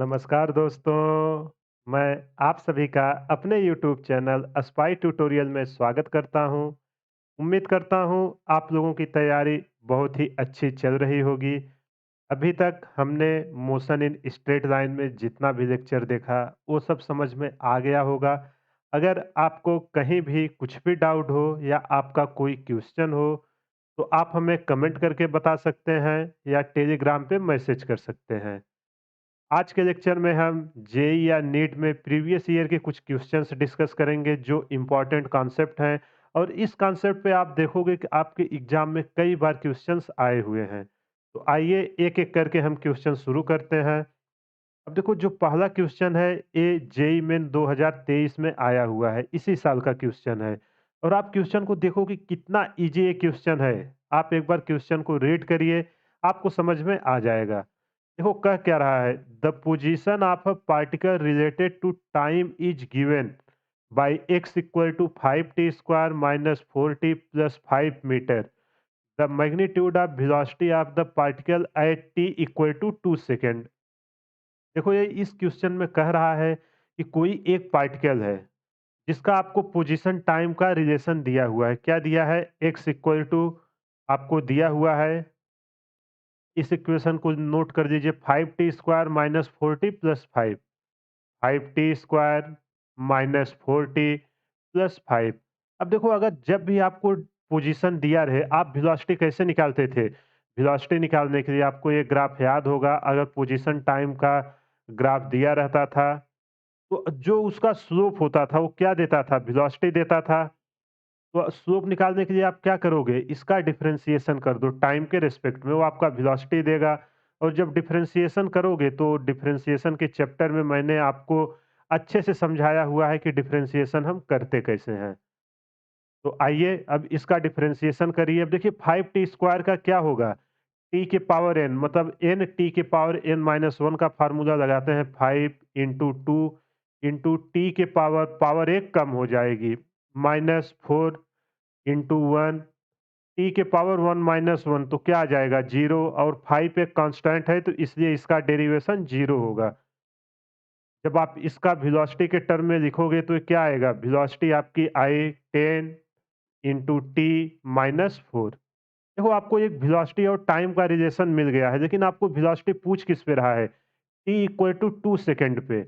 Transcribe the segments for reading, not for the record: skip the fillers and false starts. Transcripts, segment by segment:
नमस्कार दोस्तों, मैं आप सभी का अपने यूट्यूब चैनल स्पाई ट्यूटोरियल में स्वागत करता हूं। उम्मीद करता हूं आप लोगों की तैयारी बहुत ही अच्छी चल रही होगी। अभी तक हमने मोशन इन स्ट्रेट लाइन में जितना भी लेक्चर देखा, वो सब समझ में आ गया होगा। अगर आपको कहीं भी कुछ भी डाउट हो या आपका कोई क्वेश्चन हो, तो आप हमें कमेंट करके बता सकते हैं या टेलीग्राम पे मैसेज कर सकते हैं। आज के लेक्चर में हम जेई या नीट में प्रीवियस ईयर के कुछ क्वेश्चंस डिस्कस करेंगे जो इम्पोर्टेंट कॉन्सेप्ट हैं। और इस कॉन्सेप्ट पे आप देखोगे कि आपके एग्जाम में कई बार क्वेश्चंस आए हुए हैं। तो आइए एक एक करके हम क्वेश्चन शुरू करते हैं। अब देखो, जो पहला क्वेश्चन है ये जेई मेन 2023 में आया हुआ है, इसी साल का क्वेश्चन है। और आप क्वेश्चन को देखो कि कितना इजी ये क्वेश्चन है। आप एक बार क्वेश्चन को रीड करिए, आपको समझ में आ जाएगा। देखो कह क्या रहा है, the position of a particle related to time is given by X equal to 5t² minus 4t plus 5 metre. The magnitude of velocity of the particle at t equal to 2 second. देखो ये इस question में कह रहा है कि कोई एक पार्टिकल है जिसका आपको पोजीशन टाइम का रिलेशन दिया हुआ है। क्या दिया है? एक्स इक्वल टू आपको दिया हुआ है। इस इक्वेशन को नोट कर दीजिए, 5t² minus 4t plus 5। 5t² minus 4t plus 5। अब देखो, अगर जब भी आपको पोजीशन दिया रहे, आप वेलोसिटी कैसे निकालते थे? वेलोसिटी निकालने के लिए आपको ये ग्राफ याद होगा। अगर पोजीशन टाइम का ग्राफ दिया रहता था, तो जो उसका स्लोप होता था वो क्या देता था? वेलोसिटी देता था। तो स्लोप निकालने के लिए आप क्या करोगे? इसका डिफरेंशिएशन कर दो टाइम के रिस्पेक्ट में, वो आपका वेलोसिटी देगा। और जब डिफरेंशिएशन करोगे तो डिफरेंशिएशन के चैप्टर में मैंने आपको अच्छे से समझाया हुआ है कि डिफरेंशिएशन हम करते कैसे हैं। तो आइए अब इसका डिफरेंशिएशन करिए। अब देखिए 5t² का क्या होगा? टी के पावर n, मतलब n टी के पावर n-1 का फार्मूला लगाते हैं। 5 × 2 टी के पावर एक कम हो जाएगी, -4 × 1 टी के पावर 1-1, तो क्या आ जाएगा? 0। और 5 एक कांस्टेंट है, तो इसलिए इसका डेरिवेशन 0 होगा। जब आप इसका वेलोसिटी के टर्म में लिखोगे तो ये क्या आएगा? वेलोसिटी आपकी आई 10 × t-4। देखो, आपको एक वेलोसिटी और टाइम का रिलेशन मिल गया है, लेकिन आपको वेलोसिटी पूछ किस पे रहा है? t इक्वल टू 2 सेकेंड पे।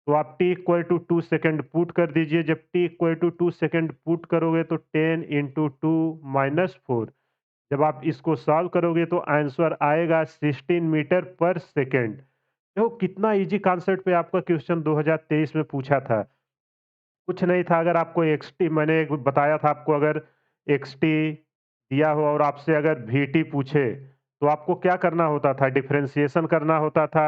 तो आप t equal to 2 second put कर दीजिए। जब t equal to 2 second put करोगे तो 10 × 2 - 4। जब आप इसको सॉल्व करोगे तो आंसर आएगा 16 मीटर पर सेकेंड। देखो कितना इजी कॉन्सेप्ट पे आपका क्वेश्चन 2023 में पूछा था। कुछ नहीं था। अगर आपको एक्सटी मैंने एक बताया था आपको, अगर एक्सटी दिया हो और आपसे अगर वीटी पूछे, तो आपको क्या करना होता था? डिफरेंशिएशन करना होता था।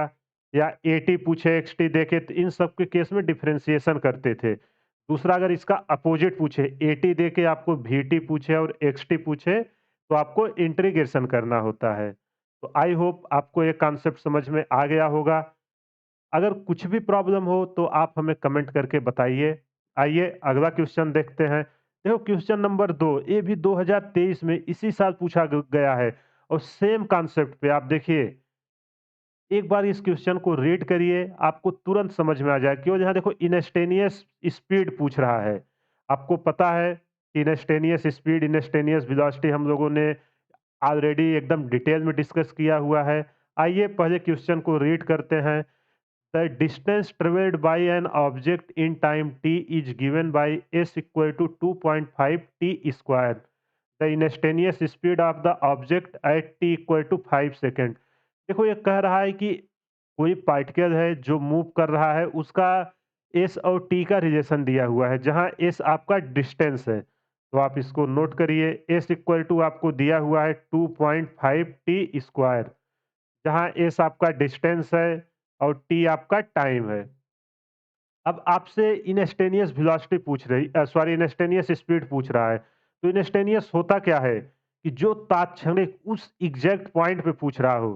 या एटी पूछे एक्सटी देके, तो इन सब के केस में डिफरेंशिएशन करते थे। दूसरा, अगर इसका अपोजिट पूछे, एटी देके आपको वीटी पूछे और एक्सटी पूछे, तो आपको इंटीग्रेशन करना होता है। तो आई होप आपको ये कॉन्सेप्ट समझ में आ गया होगा। अगर कुछ भी प्रॉब्लम हो तो आप हमें कमेंट करके बताइए। आइए अगला क्वेश्चन देखते हैं। देखो क्वेश्चन नंबर 2, ये भी 2023 में इसी साल पूछा गया है। और सेम कॉन्सेप्ट पे आप देखिए, एक बार इस क्वेश्चन को रीड करिए, आपको तुरंत समझ में आ जाए। क्यों? यहाँ देखो इंस्टेनियस स्पीड पूछ रहा है। आपको पता है कि इंस्टेनियस स्पीड, इंस्टेनियस वेलोसिटी हम लोगों ने ऑलरेडी एकदम डिटेल में डिस्कस किया हुआ है। आइए पहले क्वेश्चन को रीड करते हैं। The distance traveled by an object in time t is given by s equal to 2.5 t square. The instantaneous speed of the object at t equal to 5 second. देखो ये कह रहा है कि कोई पार्टिकल है जो मूव कर रहा है, उसका s और t का रिलेशन दिया हुआ है, जहां s आपका डिस्टेंस है। तो आप इसको नोट करिए। s इक्वल टू आपको दिया हुआ है 2.5 टी स्क्वायर, जहां s आपका डिस्टेंस है और t आपका टाइम है। अब आपसे इंस्टेनियस वेलोसिटी पूछ रही, सॉरी, इंस्टेनियस स्पीड पूछ रहा है। तो इंस्टेनियस होता क्या है कि जो तात्क्षणिक उस एग्जैक्ट पॉइंट पे पूछ रहा हो।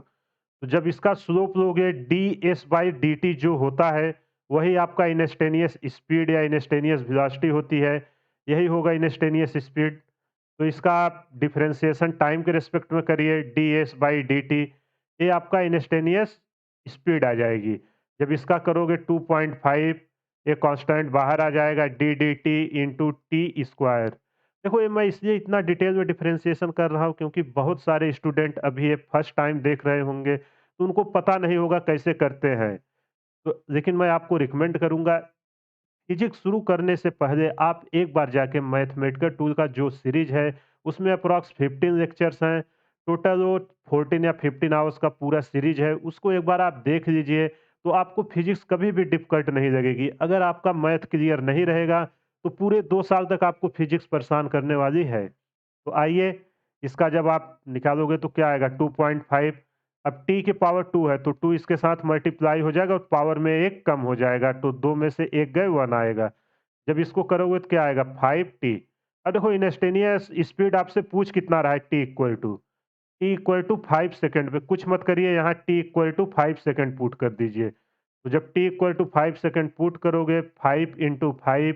तो जब इसका स्लोप लोगे, D S by D T जो होता है, वही आपका इंस्टेनियस स्पीड या इंस्टेनियस वेलोसिटी होती है। यही होगा इंस्टेनियस स्पीड। तो इसका आप डिफरेंशिएशन टाइम के रिस्पेक्ट में करिए, D S by D T. ये आपका इंस्टेनियस स्पीड आ जाएगी। जब इसका करोगे 2.5, ये कांस्टेंट बाहर आ जाएगा D D T into T square. देखो ये मैं इसलिए इतना डिटेल में डिफरेंशिएशन कर रहा हूँ क्योंकि बहुत सारे स्टूडेंट अभी ये फर्स्ट टाइम देख रहे होंगे तो उनको पता नहीं होगा कैसे करते हैं। तो लेकिन मैं आपको रिकमेंड करूंगा, फिजिक्स शुरू करने से पहले आप एक बार जाके मैथमेटिकल टूल का जो सीरीज है उसमें अप्रॉक्स 15 लेक्चर्स हैं। टोटल वो 14 या 15 आवर्स का पूरा सीरीज है, उसको एक बार आप देख लीजिए। तो आपको फिजिक्स कभी भी डिफिकल्ट नहीं लगेगी। अगर आपका मैथ क्लियर नहीं रहेगा तो पूरे 2 साल तक आपको फिजिक्स परेशान करने वाली है। तो आइए, इसका जब आप निकालोगे तो क्या आएगा 2.5। अब t की पावर 2 है तो 2 इसके साथ मल्टीप्लाई हो जाएगा और पावर में 1 कम हो जाएगा तो 2 में से 1 गए 1 आएगा। जब इसको करोगे तो क्या आएगा 5t। अब देखो इंस्टेंटेनियस स्पीड आपसे पूछ कितना रहा है, t इक्वल टू 5 सेकंड पे कुछ मत करिए, यहाँ t equal to 5 second put कर दीजिए। तो जब t equal to 5 second put करोगे 5 इंटू 5,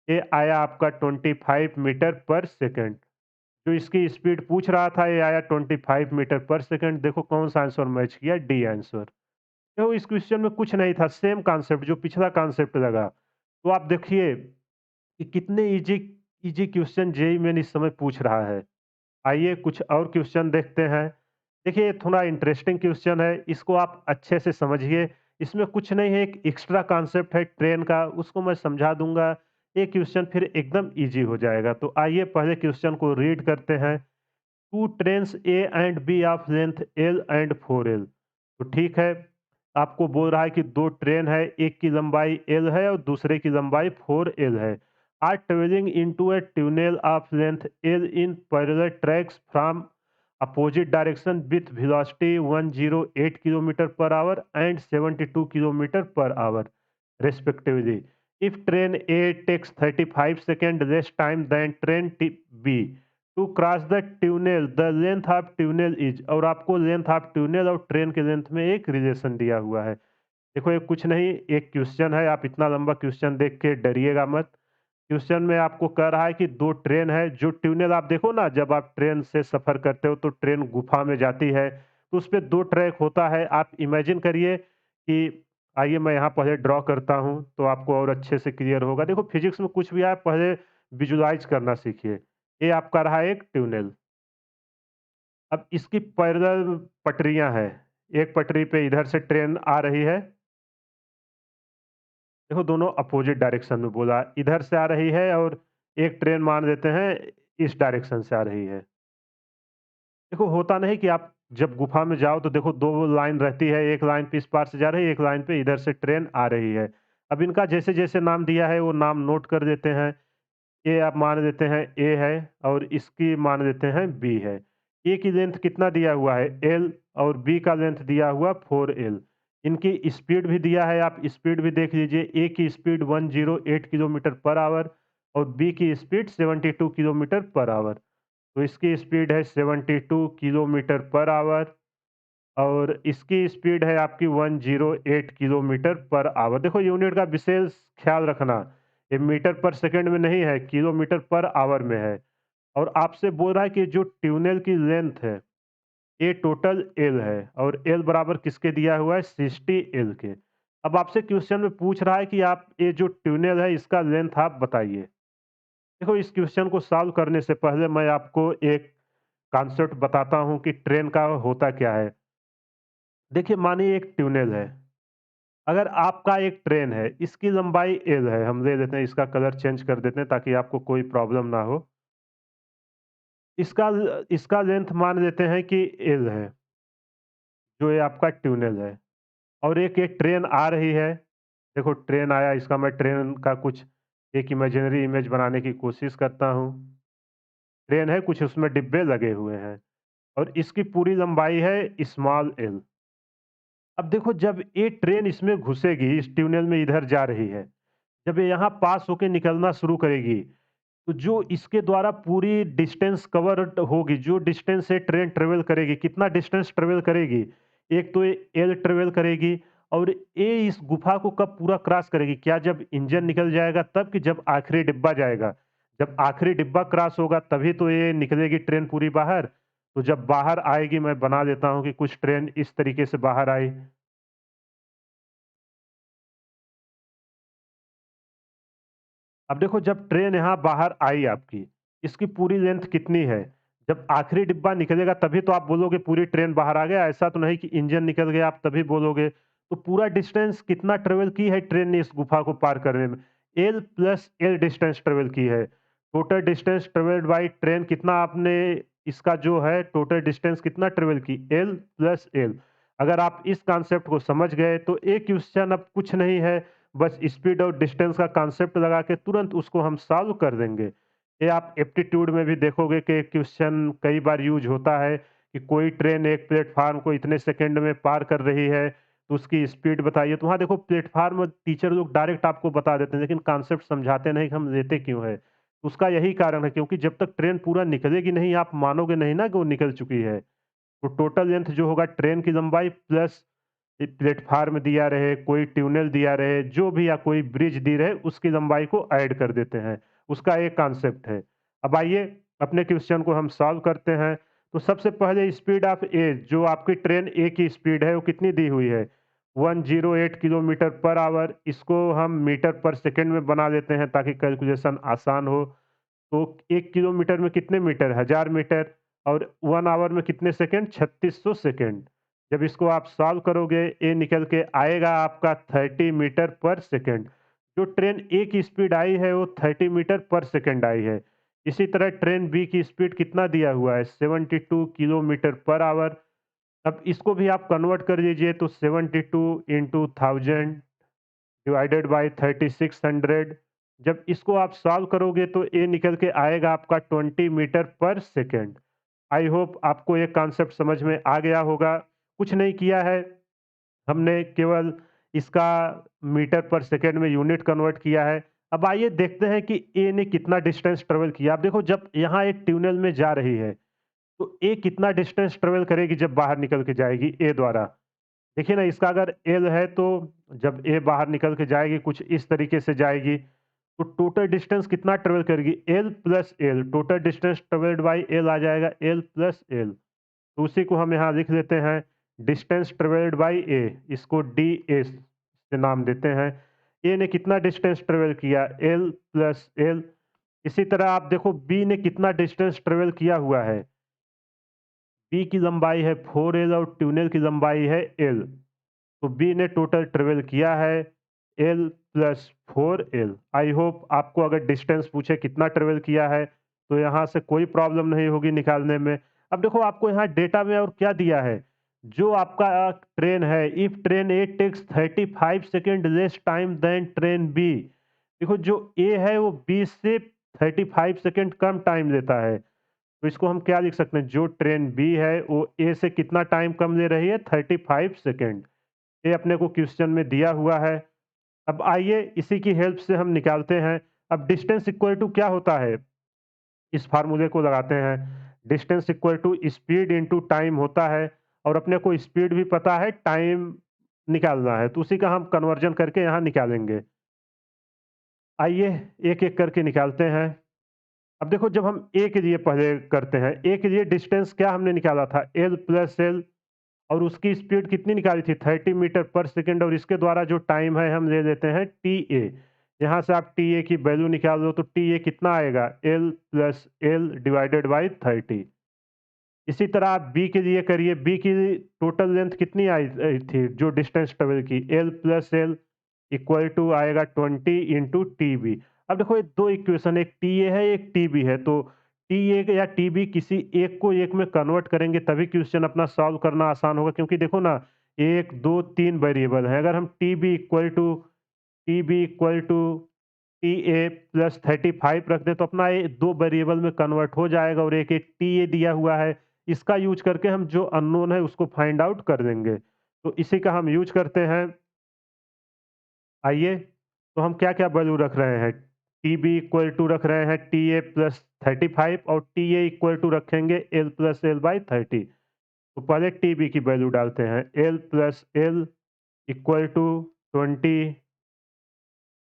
ये आया आपका 25 मीटर पर सेकंड। जो इसकी स्पीड पूछ रहा था ये आया 25 मीटर पर सेकंड। देखो कौन सा आंसर मैच किया, डी आंसर। देखो इस क्वेश्चन में कुछ नहीं था, सेम कॉन्सेप्ट जो पिछला कॉन्सेप्ट लगा। तो आप देखिए कि कितने easy easy question JEE Main इस समय पूछ रहा है। आइए कुछ और क्वेश्चन देखते हैं। देखिए ये थोड़ा इंटरेस्टिंग क्वेश्चन है, इसको आप अच्छे से समझिए। इसमें कुछ नहीं है, एक एक्स्ट्रा कॉन्सेप्ट है ट्रेन का, उसको मैं समझा दूंगा। ये क्वेश्चन फिर एकदम इजी हो जाएगा। तो आइए पहले क्वेश्चन को रीड करते हैं। Two trains A and B of length L and 4L। तो ठीक है, आपको बोल रहा है कि दो ट्रेन है, एक की लंबाई एल है और दूसरे की लंबाई 4L है। Are travelling into a tunnel of length L in parallel tracks from opposite direction with velocity 108 kilometre per hour and 72 kilometre per hour respectively. If train A takes 35 seconds less time than train B to cross the tunnel, the length of tunnel is, और आपको length of tunnel और train के length में एक relation दिया हुआ है। देखो ये कुछ नहीं, एक क्वेश्चन है, आप इतना लंबा क्वेश्चन देख के डरिएगा मत। क्वेश्चन में आपको कह रहा है कि दो ट्रेन है, जो ट्यूनल आप देखो ना, जब आप ट्रेन से सफर करते हो तो ट्रेन गुफा में जाती है तो उस पे दो ट्रैक होता है। आप इमेजिन करिए कि, आइए मैं यहाँ पहले ड्रॉ करता हूँ तो आपको और अच्छे से क्लियर होगा। देखो फिजिक्स में कुछ भी आए पहले विजुलाइज करना सीखिए। ये आपका रहा एक ट्यूनल। अब इसकी पैरेलल पटरियां हैं, एक पटरी पे इधर से ट्रेन आ रही है। देखो दोनों अपोजिट डायरेक्शन में बोला, इधर से आ रही है और एक ट्रेन मान लेते हैं इस डायरेक्शन से आ रही है। देखो होता नहीं कि आप जब गुफा में जाओ तो देखो दो लाइन रहती है, एक लाइन पे इस पार से जा रही है, एक लाइन पे इधर से ट्रेन आ रही है। अब इनका जैसे जैसे नाम दिया है वो नाम नोट कर देते हैं। ए आप मान लेते हैं ए है और इसकी मान लेते हैं बी है। ए की लेंथ कितना दिया हुआ है एल और बी का लेंथ दिया हुआ 4L। इनकी स्पीड भी दिया है, आप स्पीड भी देख लीजिए। ए की स्पीड 108 किलोमीटर पर आवर और बी की स्पीड 72 किलोमीटर पर आवर। तो इसकी स्पीड है 72 किलोमीटर पर आवर और इसकी स्पीड है आपकी 108 किलोमीटर पर आवर। देखो यूनिट का विशेष ख्याल रखना, ये मीटर पर सेकंड में नहीं है, किलोमीटर पर आवर में है। और आपसे बोल रहा है कि जो ट्यूनल की लेंथ है ये टोटल एल है और एल बराबर किसके दिया हुआ है 60L के। अब आपसे क्वेश्चन में पूछ रहा है कि आप ये जो ट्यूनल है इसका लेंथ आप बताइए। देखो इस क्वेश्चन को सॉल्व करने से पहले मैं आपको एक कॉन्सेप्ट बताता हूँ कि ट्रेन का होता क्या है। देखिए मानिए एक ट्यूनल है, अगर आपका एक ट्रेन है, इसकी लंबाई एल है, हम ले लेते हैं, इसका कलर चेंज कर देते हैं ताकि आपको कोई प्रॉब्लम ना हो। इसका लेंथ मान लेते हैं कि एल है, जो ये आपका ट्यूनल है। और एक ये ट्रेन आ रही है। देखो ट्रेन आया, इसका मैं ट्रेन का कुछ एक इमेजिनरी इमेज बनाने की कोशिश करता हूँ। ट्रेन है, कुछ उसमें डिब्बे लगे हुए हैं और इसकी पूरी लंबाई है स्मॉल एल। अब देखो जब ये ट्रेन इसमें घुसेगी, इस ट्यूनल में इधर जा रही है, जब ये यहाँ पास होके निकलना शुरू करेगी तो जो इसके द्वारा पूरी डिस्टेंस कवर होगी, जो डिस्टेंस से ट्रेन ट्रेवल करेगी, कितना डिस्टेंस ट्रेवल करेगी, एक तो ये एल ट्रेवल करेगी और ये इस गुफा को कब पूरा क्रॉस करेगी, क्या जब इंजन निकल जाएगा तब, कि जब आखिरी डिब्बा जाएगा। जब आखिरी डिब्बा क्रॉस होगा तभी तो ये निकलेगी ट्रेन पूरी बाहर। तो जब बाहर आएगी, मैं बना देता हूँ कि कुछ ट्रेन इस तरीके से बाहर आई। अब देखो जब ट्रेन यहाँ बाहर आई आपकी, इसकी पूरी लेंथ कितनी है? जब आखिरी डिब्बा निकलेगा तभी तो आप बोलोगे पूरी ट्रेन बाहर आ गया, ऐसा तो नहीं कि इंजन निकल गया आप तभी बोलोगे। तो पूरा डिस्टेंस कितना ट्रेवल की है ट्रेन ने इस गुफा को पार करने में? L plus L distance travel की है। Total distance travelled by train कितना आपने इसका जो है टोटल डिस्टेंस कितना ट्रेवल की? L plus L. अगर आप इस कॉन्सेप्ट को समझ गए तो ये क्वेश्चन अब कुछ नहीं है, बस स्पीड और डिस्टेंस का कॉन्सेप्ट लगा के तुरंत उसको हम सॉल्व कर देंगे। ये आप एप्टीट्यूड में भी देखोगे कि क्वेश्चन कई बार यूज होता है कि कोई ट्रेन एक प्लेटफार्म को इतने सेकंड में पार कर रही है, तो उसकी स्पीड बताइए। तो वहाँ देखो प्लेटफार्म टीचर लोग डायरेक्ट आपको बता देते हैं, लेकिन कॉन्सेप्ट समझाते नहीं कि हम लेते क्यों है। उसका यही कारण है क्योंकि जब तक ट्रेन पूरा निकलेगी नहीं, आप मानोगे नहीं ना कि वो निकल चुकी है। तो टोटल लेंथ जो होगा ट्रेन की लंबाई प्लस प्लेटफार्म दिया रहे, कोई ट्यूनल दिया रहे, जो भी या कोई ब्रिज दी रहे, उसकी लंबाई को ऐड कर देते हैं। उसका एक कॉन्सेप्ट है। अब आइए अपने क्वेश्चन को हम सॉल्व करते हैं। तो सबसे पहले स्पीड ऑफ ए, जो आपकी ट्रेन ए की स्पीड है वो कितनी दी हुई है? 108 किलोमीटर पर आवर। इसको हम मीटर पर सेकंड में बना लेते हैं ताकि कैलकुलेशन आसान हो। तो 1 किलोमीटर में कितने मीटर? 1000 मीटर। और 1 आवर में कितने सेकंड? 3600 सेकंड। जब इसको आप सॉल्व करोगे, ये निकल के आएगा आपका 30 मीटर पर सेकंड। जो ट्रेन ए की स्पीड आई है वो 30 मीटर पर सेकंड आई है। इसी तरह ट्रेन बी की स्पीड कितना दिया हुआ है? 72 किलोमीटर पर आवर। अब इसको भी आप कन्वर्ट कर लीजिए तो 72 इंटू 1000 डिवाइडेड बाय 3600। जब इसको आप सॉल्व करोगे तो ये निकल के आएगा आपका 20 मीटर पर सेकंड। आई होप आपको ये कॉन्सेप्ट समझ में आ गया होगा। कुछ नहीं किया है, हमने केवल इसका मीटर पर सेकंड में यूनिट कन्वर्ट किया है। अब आइए देखते हैं कि ए ने कितना डिस्टेंस ट्रेवल किया। आप देखो जब यहाँ एक ट्यूनल में जा रही है, तो ए कितना डिस्टेंस ट्रेवल करेगी जब बाहर निकल के जाएगी ए द्वारा? देखिए ना, इसका अगर एल है तो जब ए बाहर निकल के जाएगी कुछ इस तरीके से जाएगी, तो टोटल डिस्टेंस कितना ट्रेवल करेगी? L plus L. Total distance travelled by L आ जाएगा एल प्लस एल। तो उसी को हम यहाँ लिख लेते हैं डिस्टेंस ट्रेवल्ड बाई ए, इसको डी एस से नाम देते हैं। ए ने कितना डिस्टेंस ट्रेवल किया? L plus L. इसी तरह आप देखो बी ने कितना डिस्टेंस ट्रेवल किया हुआ है? बी की लंबाई है 4L और ट्यूनल की लंबाई है L। तो बी ने टोटल ट्रेवल किया है L प्लस 4L। आई होप आपको अगर डिस्टेंस पूछे कितना ट्रेवल किया है तो यहाँ से कोई प्रॉब्लम नहीं होगी निकालने में। अब देखो आपको यहाँ डेटा में और क्या दिया है, जो आपका ट्रेन है, if train A takes 35 second less time than train B. देखो जो ए है वो बी से 35 सेकेंड कम टाइम लेता है। तो इसको हम क्या लिख सकते हैं? जो ट्रेन बी है वो ए से कितना टाइम कम ले रही है? 35 सेकेंड। ये अपने को क्वेश्चन में दिया हुआ है। अब आइए इसी की हेल्प से हम निकालते हैं। अब डिस्टेंस इक्वल टू क्या होता है? इस फार्मूले को लगाते हैं। Distance equal to speed into time होता है, और अपने को स्पीड भी पता है, टाइम निकालना है, तो उसी का हम कन्वर्जन करके यहाँ निकालेंगे। आइए एक एक करके निकालते हैं। अब देखो जब हम ए के लिए पहले करते हैं, ए के लिए डिस्टेंस क्या हमने निकाला था? L plus L. और उसकी स्पीड कितनी निकाली थी? 30 मीटर पर सेकंड। और इसके द्वारा जो टाइम है हम ले लेते हैं टी ए। यहाँ से आप टी ए की वैल्यू निकाल दो तो टी ए कितना आएगा? L plus L divided by 30। इसी तरह आप बी के लिए करिए। बी की टोटल लेंथ कितनी आई थी जो डिस्टेंस ट्रेवल की? L plus L equal to आएगा 20 इंटू टी बी। अब देखो ये दो इक्वेशन, एक टी ए है एक टी बी है, तो टी ए या टी बी किसी एक को एक में कन्वर्ट करेंगे तभी क्वेश्चन अपना सॉल्व करना आसान होगा। क्योंकि देखो ना, एक दो तीन वेरिएबल है। अगर हम T B equal to T A plus 35 रख दें तो अपना ये दो वेरिएबल में कन्वर्ट हो जाएगा, और एक एक टी ए दिया हुआ है, इसका यूज करके हम जो अननोन है उसको फाइंड आउट कर देंगे। तो इसी का हम यूज करते हैं। आइए, तो हम क्या क्या वैल्यू रख रहे हैं? टी बी इक्वल टू रख रहे हैं टी ए प्लस 35, और टी ए इक्वल टू रखेंगे एल प्लस एल बाई 30। तो पहले टी बी की वैल्यू डालते हैं। L plus L equal to 20।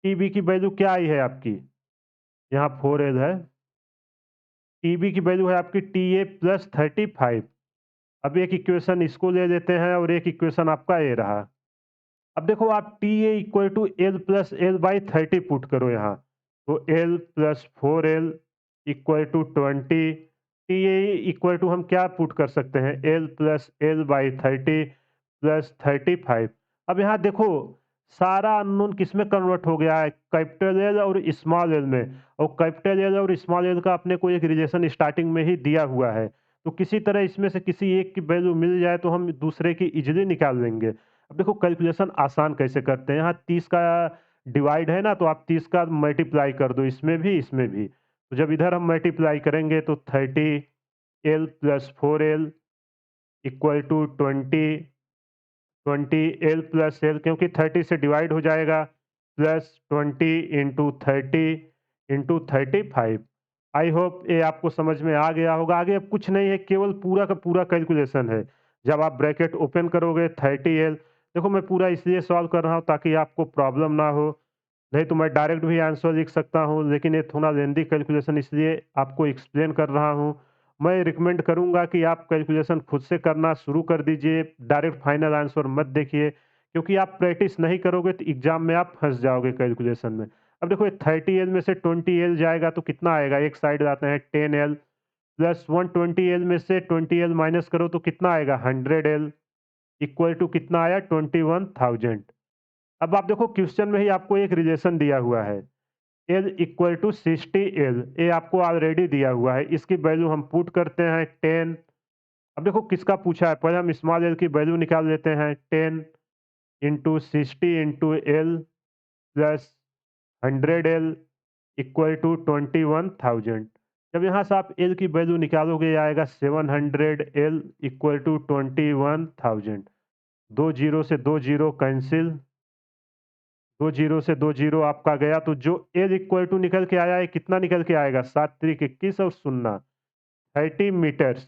T B की वैल्यू क्या आई है आपकी? यहाँ 4L है। टी बी की वैल्यू है आपकी टी ए प्लस 35। अब एक इक्वेशन इसको ले लेते हैं और एक इक्वेशन आपका ये रहा। अब देखो आप T A equal to L plus L by 30 put करो यहाँ। तो L plus 4L equal to 20, T equal to हम क्या पुट कर सकते हैं, L plus L by 30 plus 35। अब यहाँ देखो सारा अननोन किस में कन्वर्ट हो गया है, कैपिटल एल और स्मॉल एल में। और कैपिटल एल और स्मॉल एल का अपने को एक रिलेशन स्टार्टिंग में ही दिया हुआ है। तो किसी तरह इसमें से किसी एक की वैल्यू मिल जाए तो हम दूसरे की इजीली निकाल लेंगे। अब देखो कैलकुलेशन आसान कैसे करते हैं, यहाँ 30 का डिवाइड है ना, तो आप 30 का मल्टीप्लाई कर दो, इसमें भी इसमें भी। तो जब इधर हम मल्टीप्लाई करेंगे तो 30L plus 4L equal to 20L plus L, क्योंकि 30 से डिवाइड हो जाएगा, plus 20 into 30 into 35। I hope ये आपको समझ में आ गया होगा। आगे अब कुछ नहीं है, केवल पूरा का पूरा कैलकुलेशन है। जब आप ब्रैकेट ओपन करोगे 30L, देखो मैं पूरा इसलिए सॉल्व कर रहा हूँ ताकि आपको प्रॉब्लम ना हो, नहीं तो मैं डायरेक्ट भी आंसर लिख सकता हूँ, लेकिन ये थोड़ा लेंदी कैलकुलेशन इसलिए आपको एक्सप्लेन कर रहा हूँ। मैं रिकमेंड करूँगा कि आप कैलकुलेशन खुद से करना शुरू कर दीजिए, डायरेक्ट फाइनल आंसर मत देखिए, क्योंकि आप प्रैक्टिस नहीं करोगे तो एग्ज़ाम में आप फँस जाओगे कैलकुलेशन में। अब देखो ये 30L में से 20L जाएगा तो कितना आएगा, एक साइड आते हैं 10L प्लस 120L में से 20L माइनस करो तो कितना आएगा 100L इक्वल टू कितना आया 21,000। अब आप देखो क्वेश्चन में ही आपको एक रिलेशन दिया हुआ है, एल इक्वल टू 60L, ये आपको ऑलरेडी दिया हुआ है, इसकी वैल्यू हम पुट करते हैं 10। अब देखो किसका पूछा है, पहले हम स्मॉल एल की वैल्यू निकाल लेते हैं, 10 into 60 into L plus 100L equal to 21,000। जब यहाँ से आप एल की वैल्यू निकालोगे, ये आएगा 700L इक्वल टू 21,000। दो जीरो से दो जीरो कैंसिल, दो जीरो से दो जीरो आपका गया, तो जो एल इक्वल टू निकल के आया है कितना निकल के आएगा, 7 3 21 और शून्य 30 मीटर्स।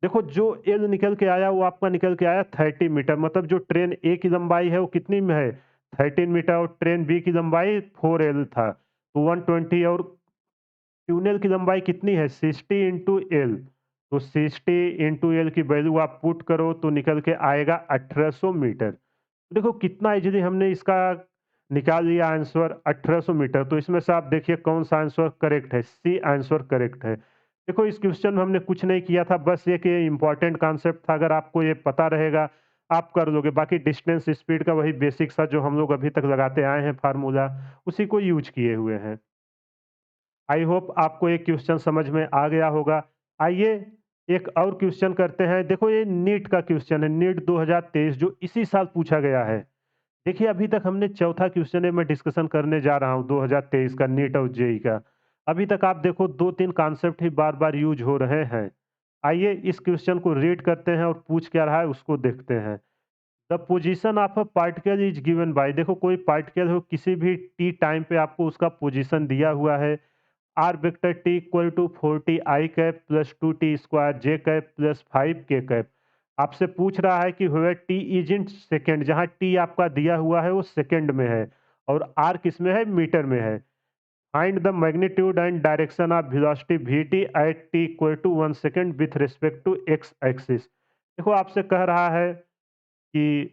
देखो जो एल निकल के आया वो आपका निकल के आया 30 मीटर, मतलब जो ट्रेन ए की लंबाई है वो कितनी में है 13 मीटर, और ट्रेन बी की लंबाई 4L था, तो 120, और ट्यूनल की लंबाई कितनी है 60 इंटू एल, तो 60 इंटू एल की वैल्यू आप पुट करो तो निकल के आएगा 1800 मीटर। देखो कितना इजीली हमने इसका निकाल लिया आंसर 1800 मीटर। तो इसमें से आप देखिए कौन सा आंसर करेक्ट है, सी आंसर करेक्ट है। देखो इस क्वेश्चन में हमने कुछ नहीं किया था, बस ये कि इंपॉर्टेंट कॉन्सेप्ट था, अगर आपको ये पता रहेगा आप कर लोगे, बाकी डिस्टेंस स्पीड का वही बेसिक सा जो हम लोग अभी तक लगाते आए हैं फार्मूला, उसी को यूज किए हुए हैं। आई होप आपको ये क्वेश्चन समझ में आ गया होगा। आइए एक और क्वेश्चन करते हैं। देखो ये नीट का क्वेश्चन है, नीट 2023 जो इसी साल पूछा गया है। देखिए अभी तक हमने चौथा क्वेश्चन है मैं डिस्कशन करने जा रहा हूँ 2023 का नीट और जेई का। अभी तक आप देखो 2-3 कॉन्सेप्ट ही बार-बार यूज हो रहे हैं। आइए इस क्वेश्चन को रीड करते हैं और पूछ क्या रहा है उसको देखते हैं। The position of a particle is given bye, देखो कोई पार्टिकल हो किसी भी टी टाइम पे आपको उसका पोजीशन दिया हुआ है। R vector T equal to 40 I cap plus 2t square J cap plus 5k cap. आपसे पूछ रहा है कि हुए टी इज इन सेकेंड, जहाँ टी आपका दिया हुआ है वो सेकेंड में है और आर किस में है, मीटर में है। Find the magnitude and direction of velocity V T at T equal to 1 second with respect to X axis. देखो आपसे कह रहा है कि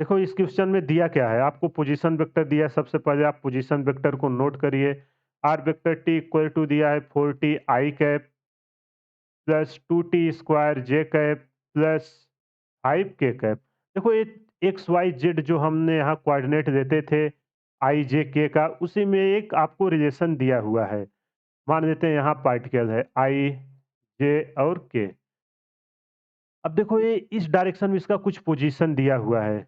देखो इस क्वेश्चन में दिया क्या है, आपको पोजीशन वेक्टर दिया है। सबसे पहले आप पोजीशन वेक्टर को नोट करिए। R vector T equal to दिया है 40 I cap plus 2t square J cap plus 5k cap. देखो ये एक्स वाई जेड जो हमने यहाँ कोऑर्डिनेट देते थे आई जे के का, उसी में एक आपको रिलेशन दिया हुआ है। मान लेते हैं यहाँ पार्टिकल है आई जे और के। अब देखो ये इस डायरेक्शन में इसका कुछ पोजीशन दिया हुआ है,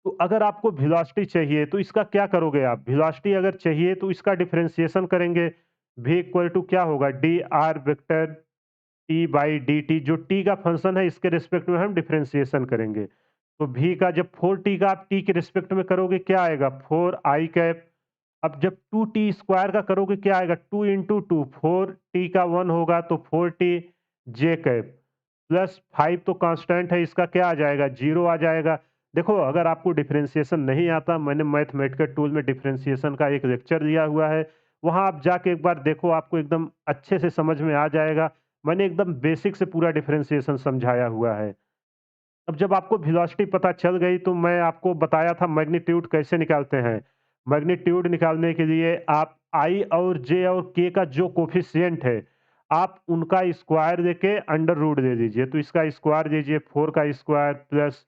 तो अगर आपको वेलोसिटी चाहिए तो इसका क्या करोगे आप, वेलोसिटी अगर चाहिए तो इसका डिफरेंशिएशन करेंगे। v इक्वल टू क्या होगा, D R vector T by D T, जो टी का फंक्शन है इसके रिस्पेक्ट में हम डिफरेंशिएशन करेंगे। तो v का जब 4t का आप t के रिस्पेक्ट में करोगे क्या आएगा 4i कैप। अब जब 2t स्क्वायर का करोगे क्या आएगा 2 इंटू टू, 4t का 1 होगा तो 4t जे कैप प्लस 5 तो कांस्टेंट है, इसका क्या आ जाएगा 0 आ जाएगा। देखो अगर आपको डिफरेंशिएशन नहीं आता, मैंने मैथमेटिकल टूल में डिफरेंशिएशन का एक लेक्चर लिया हुआ है, वहाँ आप जाके एक बार देखो, आपको एकदम अच्छे से समझ में आ जाएगा। मैंने एकदम बेसिक से पूरा डिफरेंशिएशन समझाया हुआ है। अब जब आपको वेलोसिटी पता चल गई तो मैं आपको बताया था मैग्नीट्यूड कैसे निकालते हैं। मैग्नीट्यूड निकालने के लिए आप आई और जे और के का जो कोफिशिएंट है, आप उनका स्क्वायर देके अंडर रूट दे दीजिए। तो इसका स्क्वायर दीजिए 4 का स्क्वायर प्लस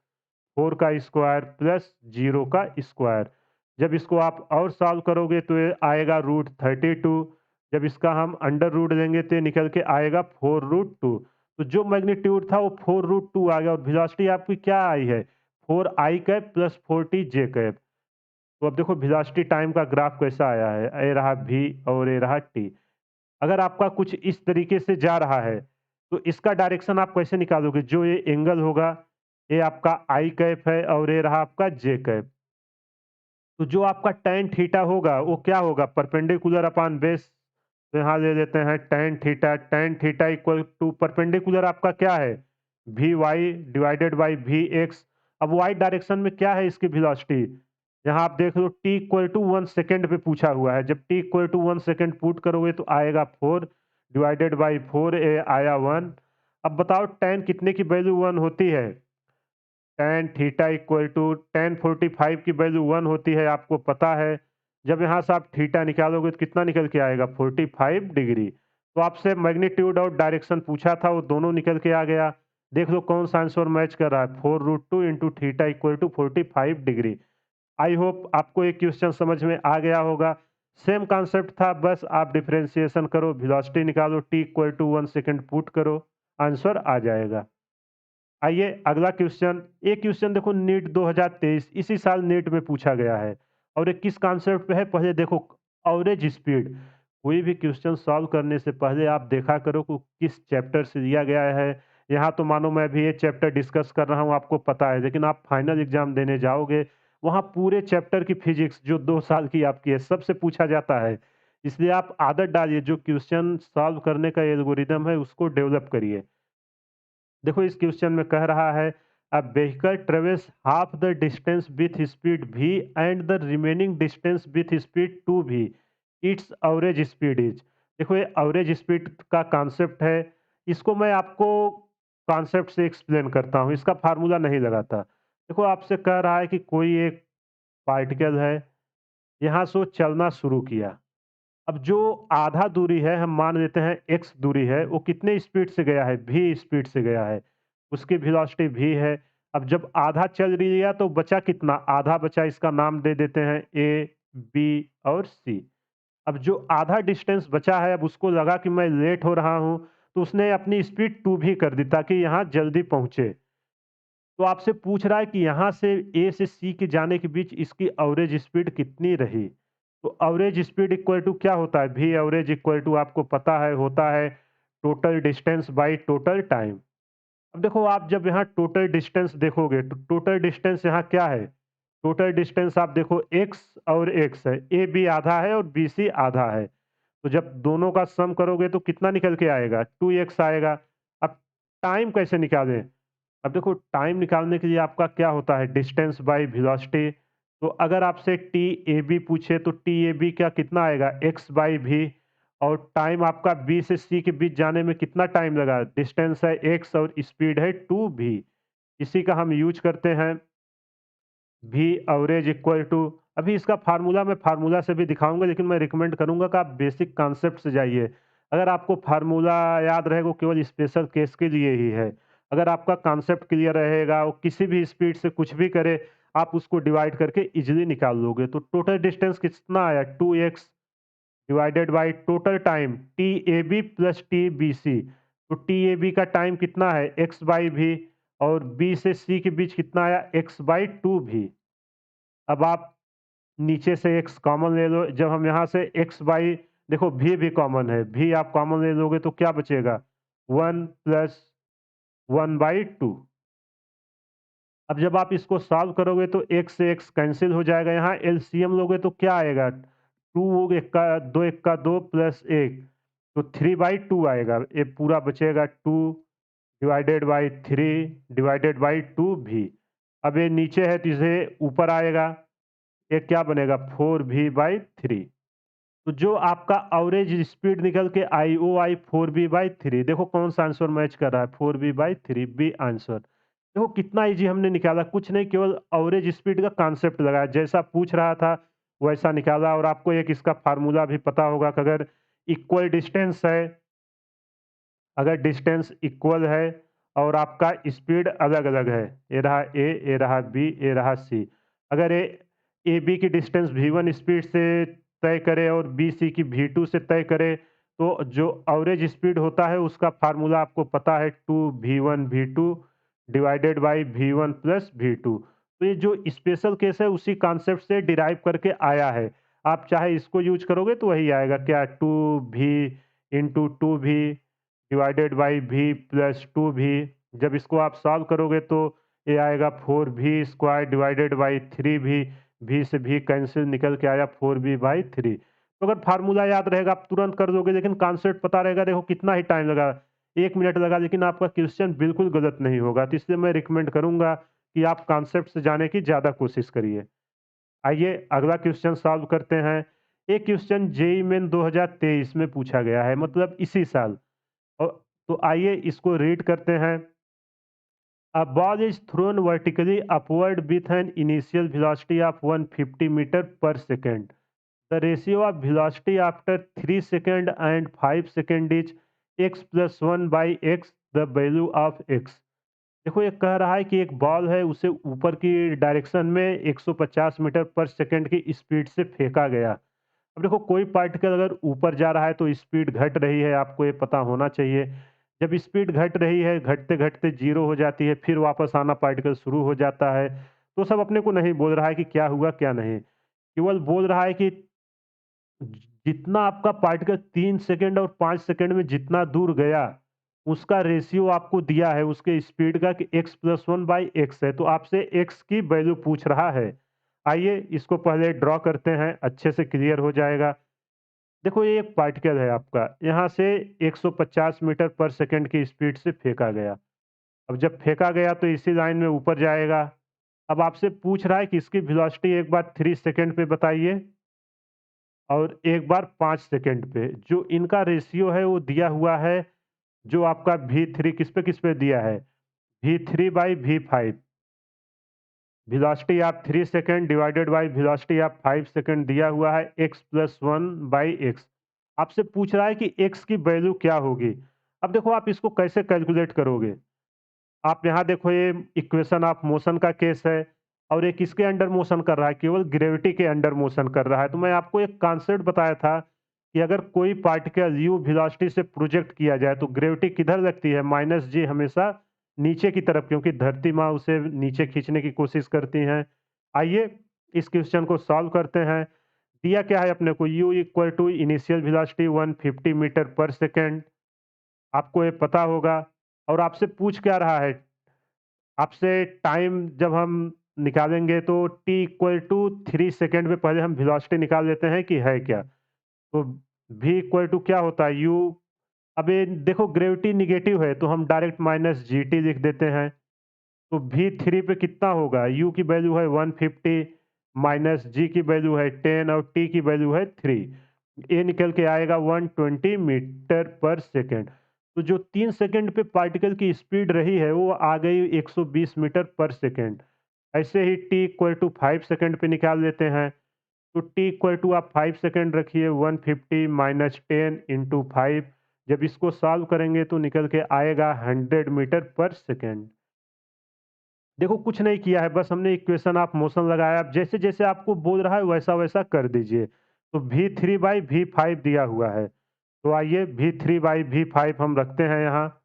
4 का स्क्वायर प्लस 0 का स्क्वायर। जब इसको आप और सॉल्व करोगे तो ये आएगा रूट 32। जब इसका हम अंडर रूट देंगे तो ये निकल के आएगा 4 रूट 2। तो जो मैग्नीट्यूड था वो 4 रूट 2 आ गया और वेलोसिटी आपकी क्या आई है? 4 आई कैप प्लस 40 जे कैप। तो अब देखो वेलोसिटी टाइम का ग्राफ कैसा आया है, ये रहा v और ये रहा t। अगर आपका कुछ इस तरीके से जा रहा है, तो इसका डायरेक्शन आप कैसे निकालोगे? जो ये एंगल होगा, ये आपका आई कैप है और ये रहा आपका जे कैप। तो जो आपका टैन थीटा होगा, वो क्या होगा? Perpendicular upon base. तो यहाँ ले लेते हैं tan theta equal to perpendicular आपका क्या है? V Y divided by V X. अब वाई डायरेक्शन में क्या है इसकी वेलोसिटी? यहाँ आप देख लो टी इक्वल टू 1 सेकंड पे पूछा हुआ है। जब T equal to 1 second put करोगे तो आएगा 4 डिवाइडेड बाई 4 ए आया 1। अब बताओ टैन कितने की वैल्यू 1 होती है? Tan theta equal to tan 45 की वैल्यू 1 होती है, आपको पता है। जब यहाँ से आप थीटा निकालोगे तो कितना निकल के आएगा? 45 डिग्री। तो आपसे मैग्नीट्यूड और डायरेक्शन पूछा था, वो दोनों निकल के आ गया। देख लो कौन सा आंसर मैच कर रहा है। 4 root 2 into theta equal to 45 degree. I hope आपको ये क्वेश्चन समझ में आ गया होगा। सेम कॉन्सेप्ट था, बस आप डिफरेंशिएशन करो, वेलोसिटी निकालो, T equal to 1 second put करो, आंसर आ जाएगा। आइए अगला क्वेश्चन। ये क्वेश्चन देखो नीट 2023 इसी साल नीट में पूछा गया है और ये किस कॉन्सेप्ट पे है? पहले देखो एवरेज स्पीड। कोई भी क्वेश्चन सॉल्व करने से पहले आप देखा करो कि किस चैप्टर से दिया गया है। यहाँ तो मानो मैं भी ये चैप्टर डिस्कस कर रहा हूँ, आपको पता है, लेकिन आप फाइनल एग्जाम देने जाओगे, वहाँ पूरे चैप्टर की फिजिक्स जो 2 साल की आपकी है सबसे पूछा जाता है। इसलिए आप आदत डालिए, जो क्वेश्चन सॉल्व करने का एल्गोरिदम है उसको डेवलप करिए। देखो इस क्वेश्चन में कह रहा है a vehicle travels half the distance with speed v and the remaining distance with speed 2v, it's average speed is. देखो ये एवरेज स्पीड का कॉन्सेप्ट है, इसको मैं आपको कॉन्सेप्ट से एक्सप्लेन करता हूँ, इसका फार्मूला नहीं लगाता। देखो आपसे कह रहा है कि कोई एक पार्टिकल है, यहाँ से वो चलना शुरू किया। अब जो आधा दूरी है हम मान लेते हैं x दूरी है, वो कितने स्पीड से गया है? v स्पीड से गया है, उसकी वेलोसिटी v है। अब जब आधा चल लिया तो बचा कितना? आधा बचा, इसका नाम दे देते हैं a, b और c। अब जो आधा डिस्टेंस बचा है, अब उसको लगा कि मैं लेट हो रहा हूँ, तो उसने अपनी स्पीड 2 भी कर दी ताकि यहाँ जल्दी पहुँचे। तो आपसे पूछ रहा है कि यहाँ से ए से सी के जाने के बीच इसकी एवरेज स्पीड कितनी रही? तो एवरेज स्पीड इक्वल टू क्या होता है? वी एवरेज इक्वल टू आपको पता है, होता है total distance by total time. अब देखो आप जब यहाँ टोटल डिस्टेंस देखोगे तो टोटल डिस्टेंस यहाँ क्या है? टोटल डिस्टेंस आप देखो x और x है, ए बी आधा है और बी सी आधा है। तो जब दोनों का सम करोगे तो कितना निकल के आएगा? 2x आएगा। अब टाइम कैसे निकालें? अब देखो टाइम निकालने के लिए आपका क्या होता है? Distance by velocity. तो अगर आपसे टी ए बी पूछे तो टी ए बी का कितना आएगा? X by V. और टाइम आपका बी से सी के बीच जाने में कितना टाइम लगा? डिस्टेंस है एक्स और स्पीड है 2v। इसी का हम यूज करते हैं वी एवरेज इक्वल टू। अभी इसका फार्मूला मैं फार्मूला से भी दिखाऊंगा, लेकिन मैं रिकमेंड करूंगा कि आप बेसिक कॉन्सेप्ट से जाइए। अगर आपको फार्मूला याद रहेगा वो केवल स्पेशल केस के लिए ही है। अगर आपका कॉन्सेप्ट क्लियर रहेगा, वो किसी भी स्पीड से कुछ भी करे, आप उसको डिवाइड करके इजिली निकाल लोगे। तो टोटल डिस्टेंस कितना आया? 2x divided by total time T A B plus T B C. तो टी ए बी का टाइम कितना है? एक्स बाई भी। और बी से सी के बीच कितना आया? X by 2v। अब आप नीचे से x कॉमन ले लो। जब हम यहाँ से x बाई, देखो भी कॉमन है, भी आप कॉमन ले लोगे तो क्या बचेगा? 1 प्लस 1/2। अब जब आप इसको सॉल्व करोगे तो x से x कैंसिल हो जाएगा, यहाँ एलसीएम लोगे तो क्या आएगा? 2 एक का 2 एक का 2 प्लस 1, तो 3/2 आएगा। ये पूरा बचेगा 2 divided by 3 divided by 2v। अब ये नीचे है तो इसे ऊपर आएगा, ये क्या बनेगा? 4v/3। तो जो आपका एवरेज स्पीड निकल के आई ओ आई 4v/3। देखो कौन सा आंसर मैच कर रहा है? 4v/3 B answer. देखो कितना इजी हमने निकाला, कुछ नहीं, केवल एवरेज स्पीड का कॉन्सेप्ट लगाया, जैसा पूछ रहा था वैसा निकाला और आपको एक इसका फ़ॉर्मूला भी पता होगा कि अगर इक्वल डिस्टेंस है, अगर डिस्टेंस इक्वल है और आपका स्पीड अलग-अलग है, ये रहा ए, ये रहा बी, ये रहा सी। अगर ए बी की डिस्टेंस V1 स्पीड से तय करे और बी सी की V2 से तय करे, तो जो एवरेज स्पीड होता है उसका फ़ॉर्मूला आपको पता है 2V1 V2 divided by V1 plus V2। तो ये जो स्पेशल केस है उसी कॉन्सेप्ट से डिराइव करके आया है। आप चाहे इसको यूज़ करोगे तो वही आएगा क्या 2V into 2V divided by भी प्लस 2V। जब इसको आप सॉल्व करोगे तो ये आएगा 4V square divided by 3V। भी से भी कैंसिल निकल के आया 4V/3। तो अगर फार्मूला याद रहेगा आप तुरंत कर दोगे, लेकिन कॉन्सेप्ट पता रहेगा, देखो कितना ही टाइम लगा, 1 मिनट लगा, लेकिन आपका क्वेश्चन बिल्कुल गलत नहीं होगा। तो इसलिए मैं रिकमेंड करूंगा कि आप कॉन्सेप्ट से जाने की ज़्यादा कोशिश करिए। आइए अगला क्वेश्चन सॉल्व करते हैं। एक क्वेश्चन जेई मेन 2023 में पूछा गया है, मतलब इसी साल। और तो आइए इसको रीड करते हैं। A ball is thrown vertically upward with an initial velocity of 150 meter per second. The ratio of velocity after 3 second and 5 second is x plus 1 by x, the value of x। देखो ये कह रहा है कि एक ball है, उसे ऊपर की डायरेक्शन में 150 मीटर पर सेकंड की स्पीड से फेंका गया। अब देखो कोई पार्टिकल अगर ऊपर जा रहा है तो स्पीड घट रही है, आपको ये पता होना चाहिए। जब स्पीड घट रही है, घटते-घटते ज़ीरो हो जाती है, फिर वापस आना पार्टिकल शुरू हो जाता है। तो सब अपने को नहीं बोल रहा है कि क्या हुआ, क्या नहीं। केवल बोल रहा है कि जितना आपका पार्टिकल 3 सेकंड और 5 सेकंड में जितना दूर गया, उसका रेशियो आपको दिया है उसके स्पीड का कि x प्लस 1 बाई एक्स है। तो आपसे x की वैल्यू पूछ रहा है। आइए इसको पहले ड्रॉ करते हैं, अच्छे से क्लियर हो जाएगा। देखो ये एक पार्टिकल है आपका, यहाँ से 150 मीटर पर सेकंड की स्पीड से फेंका गया। अब जब फेंका गया तो इसी लाइन में ऊपर जाएगा। अब आपसे पूछ रहा है कि इसकी वेलोसिटी एक बार 3 सेकंड पे बताइए और एक बार 5 सेकंड पे। जो इनका रेशियो है वो दिया हुआ है, जो आपका V3 किस पे दिया है? V3/V5। Velocity of 3 second divided by velocity of 5 second दिया हुआ है x प्लस 1/x। आपसे पूछ रहा है कि x की वैल्यू क्या होगी? अब देखो आप इसको कैसे कैलकुलेट करोगे? आप यहाँ देखो ये इक्वेशन ऑफ मोशन का केस है और ये किसके अंडर मोशन कर रहा है? केवल ग्रेविटी के अंडर मोशन कर रहा है। तो मैं आपको एक कॉन्सेप्ट बताया था कि अगर कोई पार्टिकल u वेलोसिटी से प्रोजेक्ट किया जाए तो ग्रेविटी किधर लगती है? -g हमेशा नीचे की तरफ, क्योंकि धरती माँ उसे नीचे खींचने की कोशिश करती हैं। आइए इस क्वेश्चन को सॉल्व करते हैं। दिया क्या है अपने को? u equal to initial velocity 150 metre पर सेकंड, आपको ये पता होगा। और आपसे पूछ क्या रहा है? आपसे टाइम जब हम निकालेंगे तो t इक्वल टू 3 सेकंड में पहले हम वेलोसिटी निकाल लेते हैं कि है क्या। तो v इक्वल टू क्या होता है? u। अब ये देखो ग्रेविटी निगेटिव है तो हम डायरेक्ट माइनस जी टी लिख देते हैं। तो V3 पे कितना होगा? U की वैल्यू है 150, माइनस जी की वैल्यू है 10 और t की वैल्यू है 3। ये निकल के आएगा 120 मीटर पर सेकंड। तो जो 3 सेकंड पे पार्टिकल की स्पीड रही है वो आ गई 120 मीटर पर सेकंड। ऐसे ही t इक्वल टू 5 सेकंड पे निकाल लेते हैं। तो t इक्वल टू आप 5 सेकंड रखिए, 150 माइनस 10 इंटू 5। जब इसको सॉल्व करेंगे तो निकल के आएगा 100 मीटर पर सेकंड। देखो कुछ नहीं किया है, बस हमने इक्वेशन ऑफ मोशन लगाया। अब जैसे-जैसे आपको बोल रहा है वैसा-वैसा कर दीजिए। तो V3/V5 दिया हुआ है। तो आइए V3/V5 हम रखते हैं यहाँ।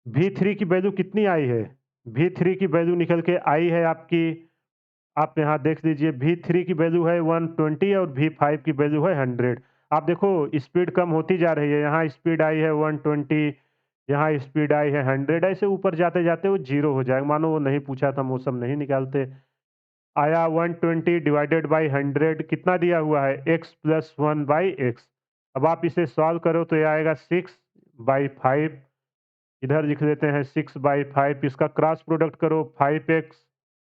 V3 की वैल्यू कितनी आई है? V3 की वैल्यू निकल के आई है आपकी, आप यहाँ देख लीजिए, V3 की वैल्यू है 120 और V5 की वैल्यू है 100। आप देखो स्पीड कम होती जा रही है, यहाँ स्पीड आई है 120, यहाँ स्पीड आई है 100, ऐसे ऊपर जाते-जाते वो 0 हो जाएगा। मानो वो नहीं पूछा था, मौसम नहीं निकालते। आया 120 डिवाइडेड बाय 100 कितना दिया हुआ है? x plus 1/x। अब आप इसे सॉल्व करो तो ये आएगा 6/5। इधर लिख लेते हैं 6/5। इसका क्रॉस प्रोडक्ट करो, 5x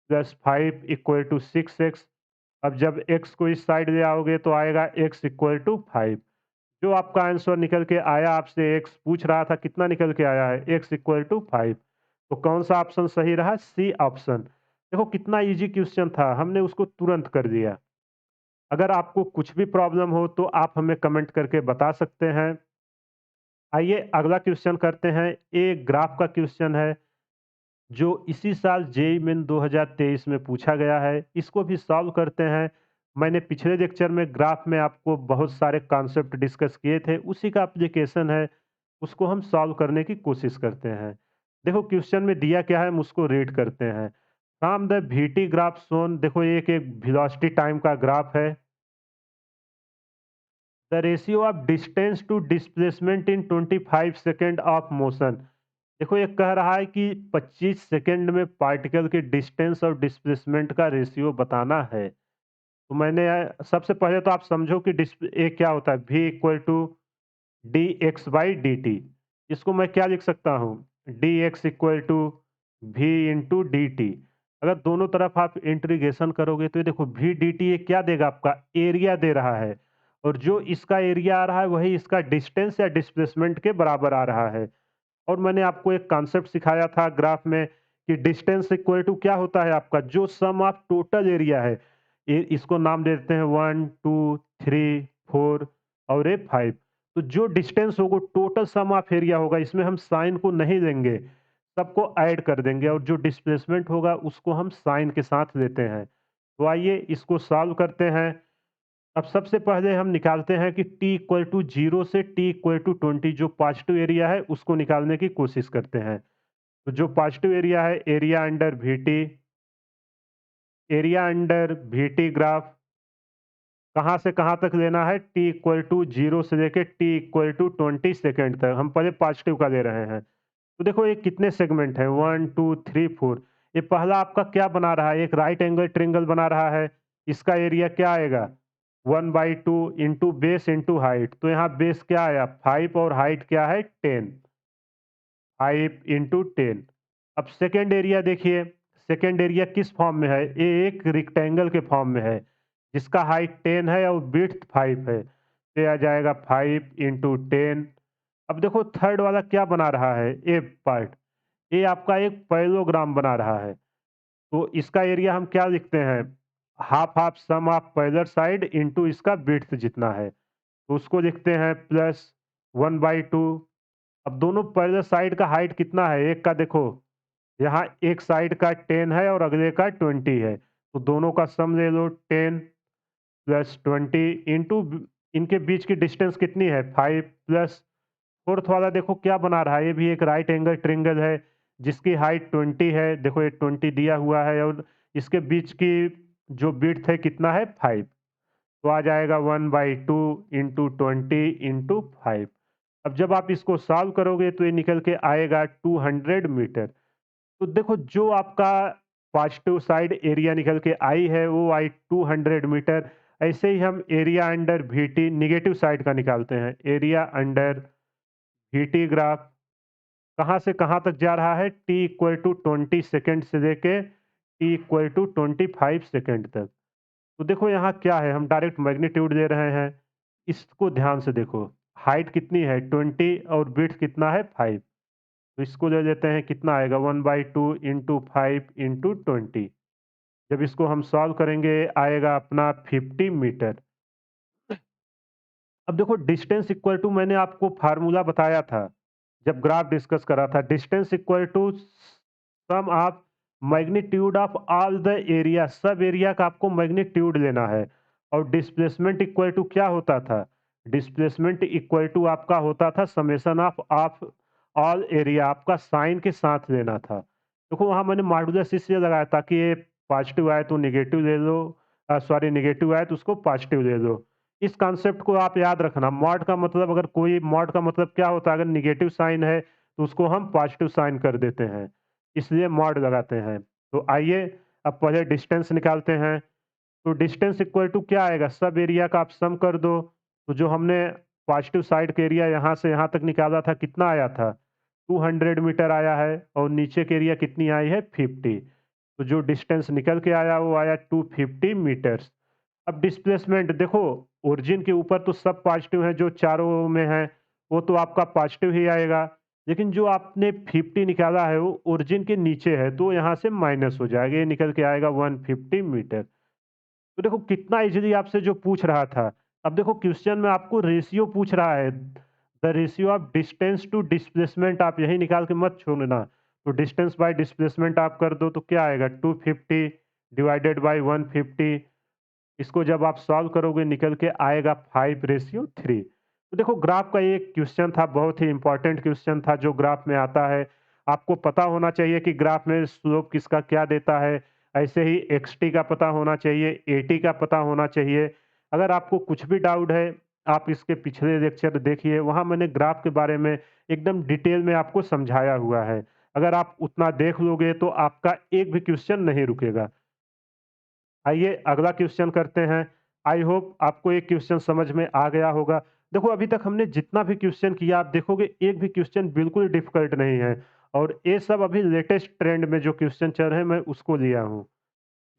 plus 5 equal to 6x। अब जब x को इस साइड ले आओगे तो आएगा x इक्वल टू 5। जो आपका आंसर निकल के आया, आपसे x पूछ रहा था कितना निकल के आया है? x equal to 5। तो कौन सा ऑप्शन सही रहा? C option. देखो कितना इजी क्वेश्चन था, हमने उसको तुरंत कर दिया। अगर आपको कुछ भी प्रॉब्लम हो तो आप हमें कमेंट करके बता सकते हैं। आइए अगला क्वेश्चन करते हैं। एक ग्राफ का क्वेश्चन है जो इसी साल जेईई मेन 2023 में पूछा गया है। इसको भी सॉल्व करते हैं। मैंने पिछले लेक्चर में ग्राफ में आपको बहुत सारे कॉन्सेप्ट डिस्कस किए थे, उसी का एप्लीकेशन है, उसको हम सॉल्व करने की कोशिश करते हैं। देखो क्वेश्चन में दिया क्या है, हम उसको रीड करते हैं। From the VT graph shown, देखो एक एक वेलोसिटी टाइम का ग्राफ है। The ratio of distance to displacement in 25 second of motion. देखो ये कह रहा है कि 25 सेकंड में पार्टिकल के डिस्टेंस और डिस्प्लेसमेंट का रेशियो बताना है। तो मैंने सबसे पहले तो आप समझो कि ये क्या होता है, v equal to D X by D T. इसको मैं क्या लिख सकता हूँ, D X equal to V into D T. अगर दोनों तरफ आप इंटीग्रेशन करोगे तो ये देखो वी डी टी ये क्या देगा, आपका एरिया दे रहा है, और जो इसका एरिया आ रहा है वही इसका डिस्टेंस या डिस्प्लेसमेंट के बराबर आ रहा है। और मैंने आपको एक कॉन्सेप्ट सिखाया था ग्राफ में कि डिस्टेंस इक्वल टू क्या होता है, आपका जो सम ऑफ टोटल एरिया है। इसको नाम दे देते हैं 1 2 3 4 और ये 5। तो जो डिस्टेंस होगा टोटल सम ऑफ एरिया होगा, इसमें हम साइन को नहीं लेंगे, सबको ऐड कर देंगे, और जो डिस्प्लेसमेंट होगा उसको हम साइन के साथ लेते हैं। तो आइए इसको सॉल्व करते हैं। अब सबसे पहले हम निकालते हैं कि t इक्वल टू 0 से t इक्वल टू 20 जो पॉजिटिव एरिया है उसको निकालने की कोशिश करते हैं। तो जो पॉजिटिव एरिया है, area under VT, area under VT graph कहाँ से कहाँ तक लेना है, t इक्वल टू 0 से लेके t इक्वल टू 20 सेकेंड तक। हम पहले पॉजिटिव का ले रहे हैं। तो देखो ये कितने सेगमेंट है, 1 2 3 4। ये पहला आपका क्या बना रहा है, एक राइट एंगल ट्रिंगल बना रहा है। इसका एरिया क्या आएगा, 1/2 इंटू बेस इंटू हाइट। तो यहाँ बेस क्या आया 5 और हाइट क्या है 10, 5 इंटू 10। अब सेकेंड एरिया देखिए, सेकेंड एरिया किस फॉर्म में है, ये एक रिक्टेंगल के फॉर्म में है जिसका हाइट 10 है और विड्थ 5 है। तो ये आ जाएगा 5 इंटू 10। अब देखो थर्ड वाला क्या बना रहा है, ए पार्ट, ये आपका एक पैरेललोग्राम बना रहा है। तो इसका एरिया हम क्या लिखते हैं, half half sum of parallel side into इसका विड्थ जितना है, तो उसको लिखते हैं प्लस 1/2। अब दोनों पैरेलल साइड का हाइट कितना है, एक का देखो यहाँ एक साइड का 10 है और अगले का 20 है, तो दोनों का सम ले लो 10 प्लस 20 इंटू इनके बीच की डिस्टेंस कितनी है 5 प्लस फोर्थ वाला देखो क्या बना रहा है, ये भी एक राइट एंगल ट्रिंगल है जिसकी हाइट 20 है। देखो ये 20 दिया हुआ है और इसके बीच की जो विड्थ है कितना है 5। तो आ जाएगा 1/2 इंटू 20 इंटू 5। अब जब आप इसको सॉल्व करोगे तो ये निकल के आएगा 200 मीटर। तो देखो जो आपका पॉजिटिव साइड एरिया निकल के आई है वो आई 200 मीटर। ऐसे ही हम area under VT negative side का निकालते हैं। एरिया अंडर वीटी ग्राफ कहाँ से कहाँ तक जा रहा है, टी इक्वल टू 20 सेकेंड से लेके टी इक्वल टू 25 सेकेंड तक। तो देखो यहाँ क्या है, हम डायरेक्ट मैग्नीट्यूड ले रहे हैं। इसको ध्यान से देखो, हाइट कितनी है 20 और विड्थ कितना है 5। तो इसको ले लेते हैं, कितना आएगा 1/2 इंटू 5 इंटू 20। जब इसको हम सॉल्व करेंगे आएगा अपना 50 मीटर। अब देखो डिस्टेंस इक्वल टू, मैंने आपको फार्मूला बताया था जब ग्राफ डिस्कस करा था, distance equal to sum of magnitude of all the area, सब एरिया का आपको मैग्नीट्यूड लेना है। और डिस्प्लेसमेंट इक्वल टू क्या होता था, डिस्प्लेसमेंट इक्वल टू आपका होता था समेशन ऑफ ऑल एरिया, आपका साइन के साथ लेना था। देखो वहां मैंने मॉडुलस इसलिए लगाया ताकि ये पॉजिटिव आए तो निगेटिव ले लो, सॉरी निगेटिव आए तो उसको पॉजिटिव ले लो। इस कॉन्सेप्ट को आप याद रखना, मॉड का मतलब, अगर कोई मॉड का मतलब क्या होता है, अगर निगेटिव साइन है तो उसको हम पॉजिटिव साइन कर देते हैं, इसलिए मॉड लगाते हैं। तो आइए अब पहले डिस्टेंस निकालते हैं। तो डिस्टेंस इक्वल टू क्या आएगा, सब एरिया का आप सम कर दो। तो जो हमने पॉजिटिव साइड का एरिया यहाँ से यहाँ तक निकाला था कितना आया था 200 मीटर आया है, और नीचे के एरिया कितनी आई है 50। तो जो डिस्टेंस निकल के आया वो आया 250 मीटर्स। अब डिस्प्लेसमेंट देखो, ओरिजिन के ऊपर तो सब पॉजिटिव है, जो चारों में है वो तो आपका पॉजिटिव ही आएगा, लेकिन जो आपने 50 निकाला है वो ओरिजिन के नीचे है तो यहाँ से माइनस हो जाएगा, ये निकल के आएगा 150 मीटर। तो तो देखो कितना इजीली आपसे जो पूछ रहा था। अब देखो क्वेश्चन में आपको रेशियो पूछ रहा है, the ratio of distance to displacement आप यही निकाल के मत छोड़ना। तो डिस्टेंस बाय डिस्प्लेसमेंट आप कर दो तो क्या आएगा 250 डिवाइडेड बाय 150। इसको जब आप सॉल्व करोगे निकल के आएगा 5:3। तो देखो ग्राफ का ये क्वेश्चन था, बहुत ही इंपॉर्टेंट क्वेश्चन था जो ग्राफ में आता है। आपको पता होना चाहिए कि ग्राफ में स्लोप किसका क्या देता है। ऐसे ही एक्स टी का पता होना चाहिए, ए टी का पता होना चाहिए। अगर आपको कुछ भी डाउट है, आप इसके पिछले लेक्चर देखिए, वहाँ मैंने ग्राफ के बारे में एकदम डिटेल में आपको समझाया हुआ है। अगर आप उतना देख लोगे तो आपका एक भी क्वेश्चन नहीं रुकेगा। आइए अगला क्वेश्चन करते हैं। आई होप आपको एक क्वेश्चन समझ में आ गया होगा। देखो अभी तक हमने जितना भी क्वेश्चन किया आप देखोगे एक भी क्वेश्चन बिल्कुल डिफिकल्ट नहीं है, और ये सब अभी लेटेस्ट ट्रेंड में जो क्वेश्चन चल रहे हैं मैं उसको लिया हूँ।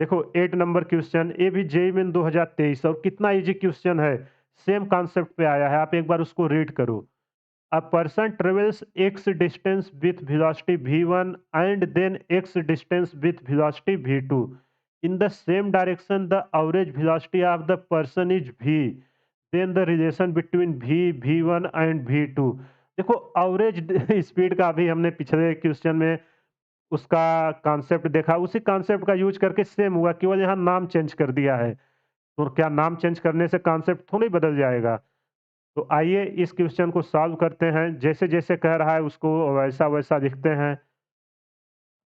देखो 8 नंबर क्वेश्चन, ये भी जेईई मेन 2023, और कितना इजी क्वेश्चन है। सेम कॉन्सेप्ट पे आया है, आप एक बार उसको रीड करो। A person travels x distance with velocity v1 and then x distance with velocity v2. In the same direction, the average velocity of the person is v. Then the relation between v1 and v2. देखो average speed का अभी हमने पिछले question में उसका concept देखा, उसी concept का यूज करके सेम हुआ, केवल यहाँ नाम चेंज कर दिया है। तो क्या नाम चेंज करने से कॉन्सेप्ट थोड़ी बदल जाएगा। तो आइए इस क्वेश्चन को सॉल्व करते हैं, जैसे-जैसे कह रहा है उसको वैसा-वैसा लिखते हैं।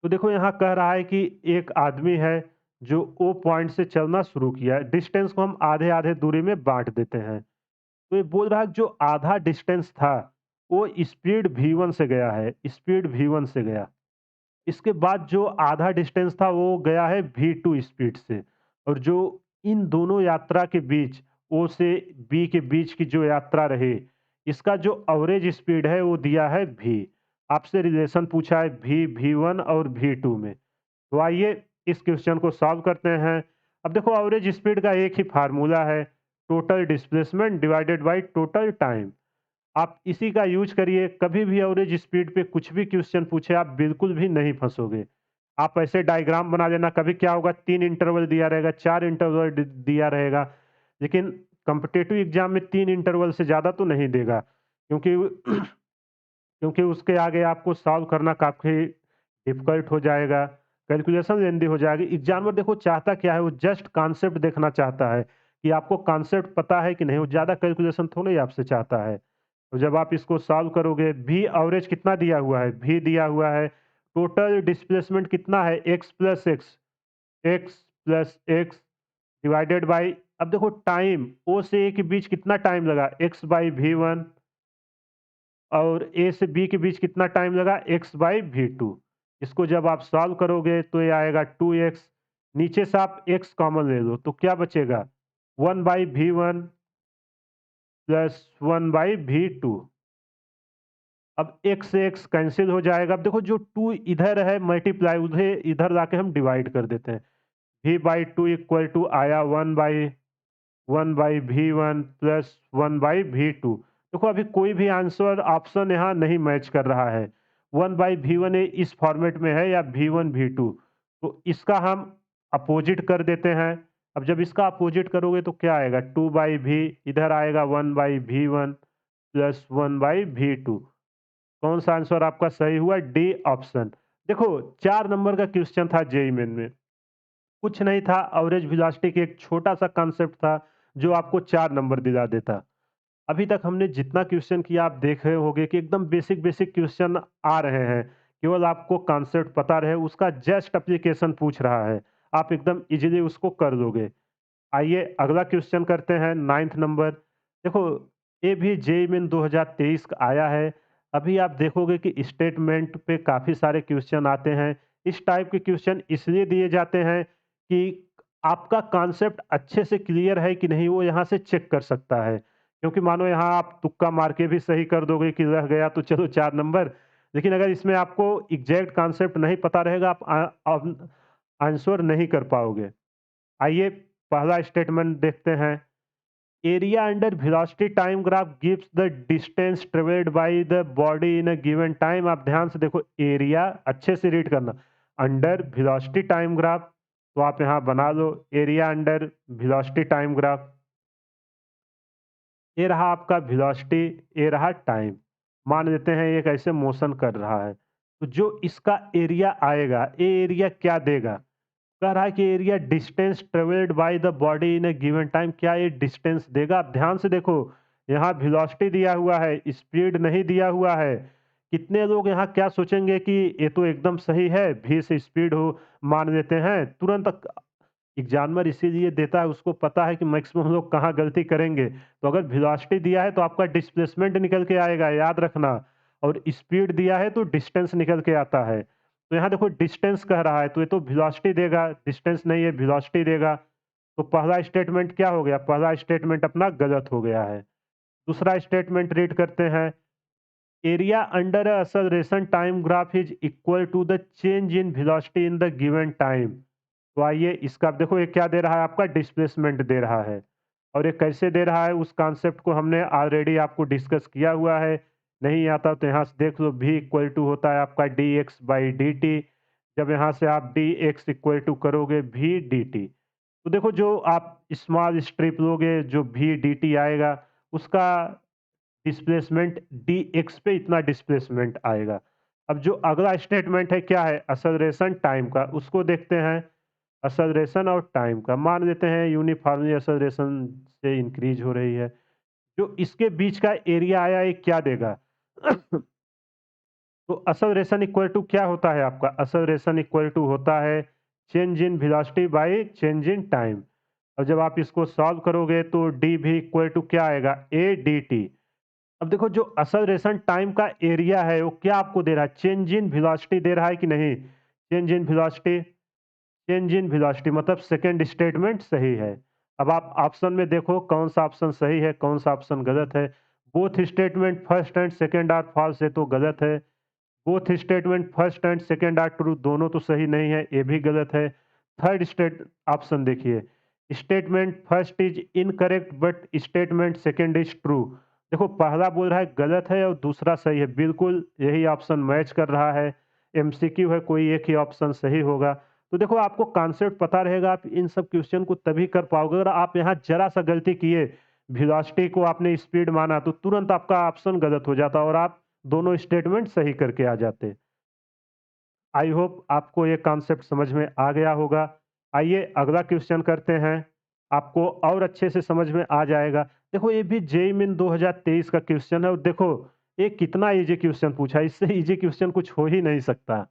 तो देखो यहाँ कह रहा है कि एक आदमी है जो ओ पॉइंट से चलना शुरू किया है। डिस्टेंस को हम आधे-आधे दूरी में बाँट देते हैं। तो ये बोल रहा है कि जो आधा डिस्टेंस था, वो स्पीड v1 से गया है, स्पीड v1 से गया। इसके बाद जो आधा डिस्टेंस था वो गया है v2 स्पीड से, और जो इन दोनों यात्रा के बीच ओ से बी के बीच की जो यात्रा रही, इसका जो एवरेज स्पीड है वो दिया है v। आपसे रिलेशन पूछा है v1 और v2 में। तो आइए इस क्वेश्चन को सॉल्व करते हैं। अब देखो एवरेज स्पीड का एक ही फार्मूला है, total displacement divided by total time. आप इसी का यूज करिए, कभी भी एवरेज स्पीड पे कुछ भी क्वेश्चन पूछे आप बिल्कुल भी नहीं फंसोगे। आप ऐसे डायग्राम बना लेना, कभी क्या होगा 3 इंटरवल दिया रहेगा, 4 इंटरवल दिया रहेगा, लेकिन कॉम्पिटिटिव एग्जाम में 3 इंटरवल से ज़्यादा तो नहीं देगा, क्योंकि क्योंकि उसके आगे आपको सॉल्व करना काफ़ी डिफ़िकल्ट हो जाएगा, कैलकुलेशन लेंदी हो जाएगी। एग्ज़ामिनर देखो चाहता क्या है, वो जस्ट कॉन्सेप्ट देखना चाहता है कि आपको कॉन्सेप्ट पता है कि नहीं, वो ज़्यादा कैलकुलेशन थोड़ा ही आपसे चाहता है। तो जब आप इसको सॉल्व करोगे, वी एवरेज कितना दिया हुआ है, वी दिया हुआ है, टोटल डिस्प्लेसमेंट कितना है x plus x divided by, अब देखो टाइम ओ से ए के बीच कितना टाइम लगा, एक्स बाई वी वन, और ए से बी के बीच कितना टाइम लगा, एक्स बाई वी टू। इसको जब आप सॉल्व करोगे तो ये आएगा 2x। नीचे से आप x कॉमन ले लो तो क्या बचेगा, 1/v1 प्लस 1/v2। अब x से x कैंसिल हो जाएगा। अब देखो जो 2 इधर है मल्टीप्लाई, उधर इधर लाके हम डिवाइड कर देते हैं। v/2 इक्वल टू आया 1/v1 प्लस 1/v2। देखो अभी कोई भी आंसर ऑप्शन यहाँ नहीं मैच कर रहा है। 1/v1 इस फॉर्मेट में है या v1 v2, तो इसका हम अपोजिट कर देते हैं। अब जब इसका अपोजिट करोगे तो क्या आएगा, 2/v, इधर आएगा 1/v1 प्लस 1/v2। कौन सा आंसर आपका सही हुआ, डी ऑप्शन। देखो 4 नंबर का क्वेश्चन था जेईई मेन में, कुछ नहीं था, एवरेज वेलोसिटी की एक छोटा सा कॉन्सेप्ट था जो आपको 4 नंबर दिला देता। अभी तक हमने जितना क्वेश्चन किया आप देख रहे होंगे कि एकदम बेसिक बेसिक क्वेश्चन आ रहे हैं, केवल आपको कॉन्सेप्ट पता रहे, उसका जस्ट एप्लीकेशन पूछ रहा है, आप एकदम इजीली उसको कर दोगे। आइए अगला क्वेश्चन करते हैं 9th नंबर। देखो ये भी जेईई मेन 2023 का आया है। अभी आप देखोगे कि स्टेटमेंट पे काफ़ी सारे क्वेश्चन आते हैं। इस टाइप के क्वेश्चन इसलिए दिए जाते हैं कि आपका कॉन्सेप्ट अच्छे से क्लियर है कि नहीं वो यहाँ से चेक कर सकता है। क्योंकि मानो यहाँ आप तुक्का मार के भी सही कर दोगे कि रह गया तो चलो 4 नंबर, लेकिन अगर इसमें आपको एग्जैक्ट कॉन्सेप्ट नहीं पता रहेगा आप आंसर नहीं कर पाओगे। आइए पहला स्टेटमेंट देखते हैं। Area under velocity time graph gives the distance travelled by the body in a given time. आप ध्यान से देखो, एरिया अच्छे से रीड करना, अंडर वेलोसिटी टाइम ग्राफ तो आप यहाँ बना लो area under velocity time graph. ये रहा आपका वेलोसिटी, ये रहा टाइम। मान लेते हैं एक ऐसे मोशन कर रहा है, तो जो इसका एरिया आएगा, ये एरिया क्या देगा? कह रहा है कि area distance travelled by the body in a given time, क्या ये डिस्टेंस देगा? आप ध्यान से देखो, यहाँ वेलोसिटी दिया हुआ है, स्पीड नहीं दिया हुआ है। कितने लोग यहाँ क्या सोचेंगे कि ये तो एकदम सही है, भी से स्पीड हो मान लेते हैं तुरंत। एग्जामिनर इसीलिए देता है, उसको पता है कि मैक्सिमम लोग कहाँ गलती करेंगे। तो अगर वेलोसिटी दिया है तो आपका डिस्प्लेसमेंट निकल के आएगा, याद रखना। और स्पीड दिया है तो डिस्टेंस निकल के आता है। तो यहाँ देखो डिस्टेंस कह रहा है, तो ये तो वेलोसिटी देगा, डिस्टेंस नहीं है वेलोसिटी देगा। तो पहला स्टेटमेंट क्या हो गया? पहला स्टेटमेंट अपना गलत हो गया है। दूसरा स्टेटमेंट रीड करते हैं। Area under acceleration time graph is equal to the change in velocity in the given time. तो आइए इसका देखो, ये क्या दे रहा है? आपका डिस्प्लेसमेंट दे रहा है। और ये कैसे दे रहा है? उस कॉन्सेप्ट को हमने ऑलरेडी आपको डिस्कस किया हुआ है। नहीं आता तो यहाँ से देख लो, v इक्वल टू होता है आपका dx बाई डी टी। जब यहाँ से आप dx इक्वल टू करोगे v dt, तो देखो जो आप स्मॉल स्ट्रिप लोगे, जो v dt आएगा, उसका डिस्प्लेसमेंट dx पे इतना डिस्प्लेसमेंट आएगा। अब जो अगला स्टेटमेंट है क्या है? एक्सेलरेशन टाइम का, उसको देखते हैं। एक्सेलरेशन और टाइम का मान लेते हैं यूनिफॉर्मली एक्सेलरेशन से इंक्रीज हो रही है। जो इसके बीच का एरिया आया, ये क्या देगा? तो एक्सेलरेशन इक्वल टू क्या होता है आपका? एक्सेलरेशन इक्वल टू होता है change in velocity by change in time. और जब आप इसको सॉल्व करोगे तो डी भी इक्वल टू क्या आएगा? A D T. अब देखो जो एक्सेलरेशन टाइम का एरिया है वो क्या आपको दे रहा है? चेंज इन वेलोसिटी दे रहा है कि नहीं? Change in velocity, change in velocity मतलब सेकंड स्टेटमेंट सही है। अब आप ऑप्शन में देखो कौन सा ऑप्शन सही है, कौन सा ऑप्शन गलत है। Both statement first and second are false है तो गलत है। Both statement first and second are true, दोनों तो सही नहीं है, ये भी गलत है। थर्ड स्टेट ऑप्शन देखिए, statement first is incorrect but statement second is true. देखो पहला बोल रहा है गलत है और दूसरा सही है, बिल्कुल यही ऑप्शन मैच कर रहा है। एमसीक्यू है, कोई एक ही ऑप्शन सही होगा। तो देखो आपको कॉन्सेप्ट पता रहेगा, आप इन सब क्वेश्चन को तभी कर पाओगे। अगर आप यहाँ जरा सा गलती किए, वेलोसिटी को आपने स्पीड माना, तो तुरंत आपका ऑप्शन गलत हो जाता और आप दोनों स्टेटमेंट सही करके आ जाते। आई होप आपको ये कॉन्सेप्ट समझ में आ गया होगा। आइए अगला क्वेश्चन करते हैं, आपको और अच्छे से समझ में आ जाएगा। देखो ये भी जेईई मेन 2023 का क्वेश्चन है और देखो ये कितना इजी क्वेश्चन पूछा है, इससे इजी क्वेश्चन कुछ हो ही नहीं सकता।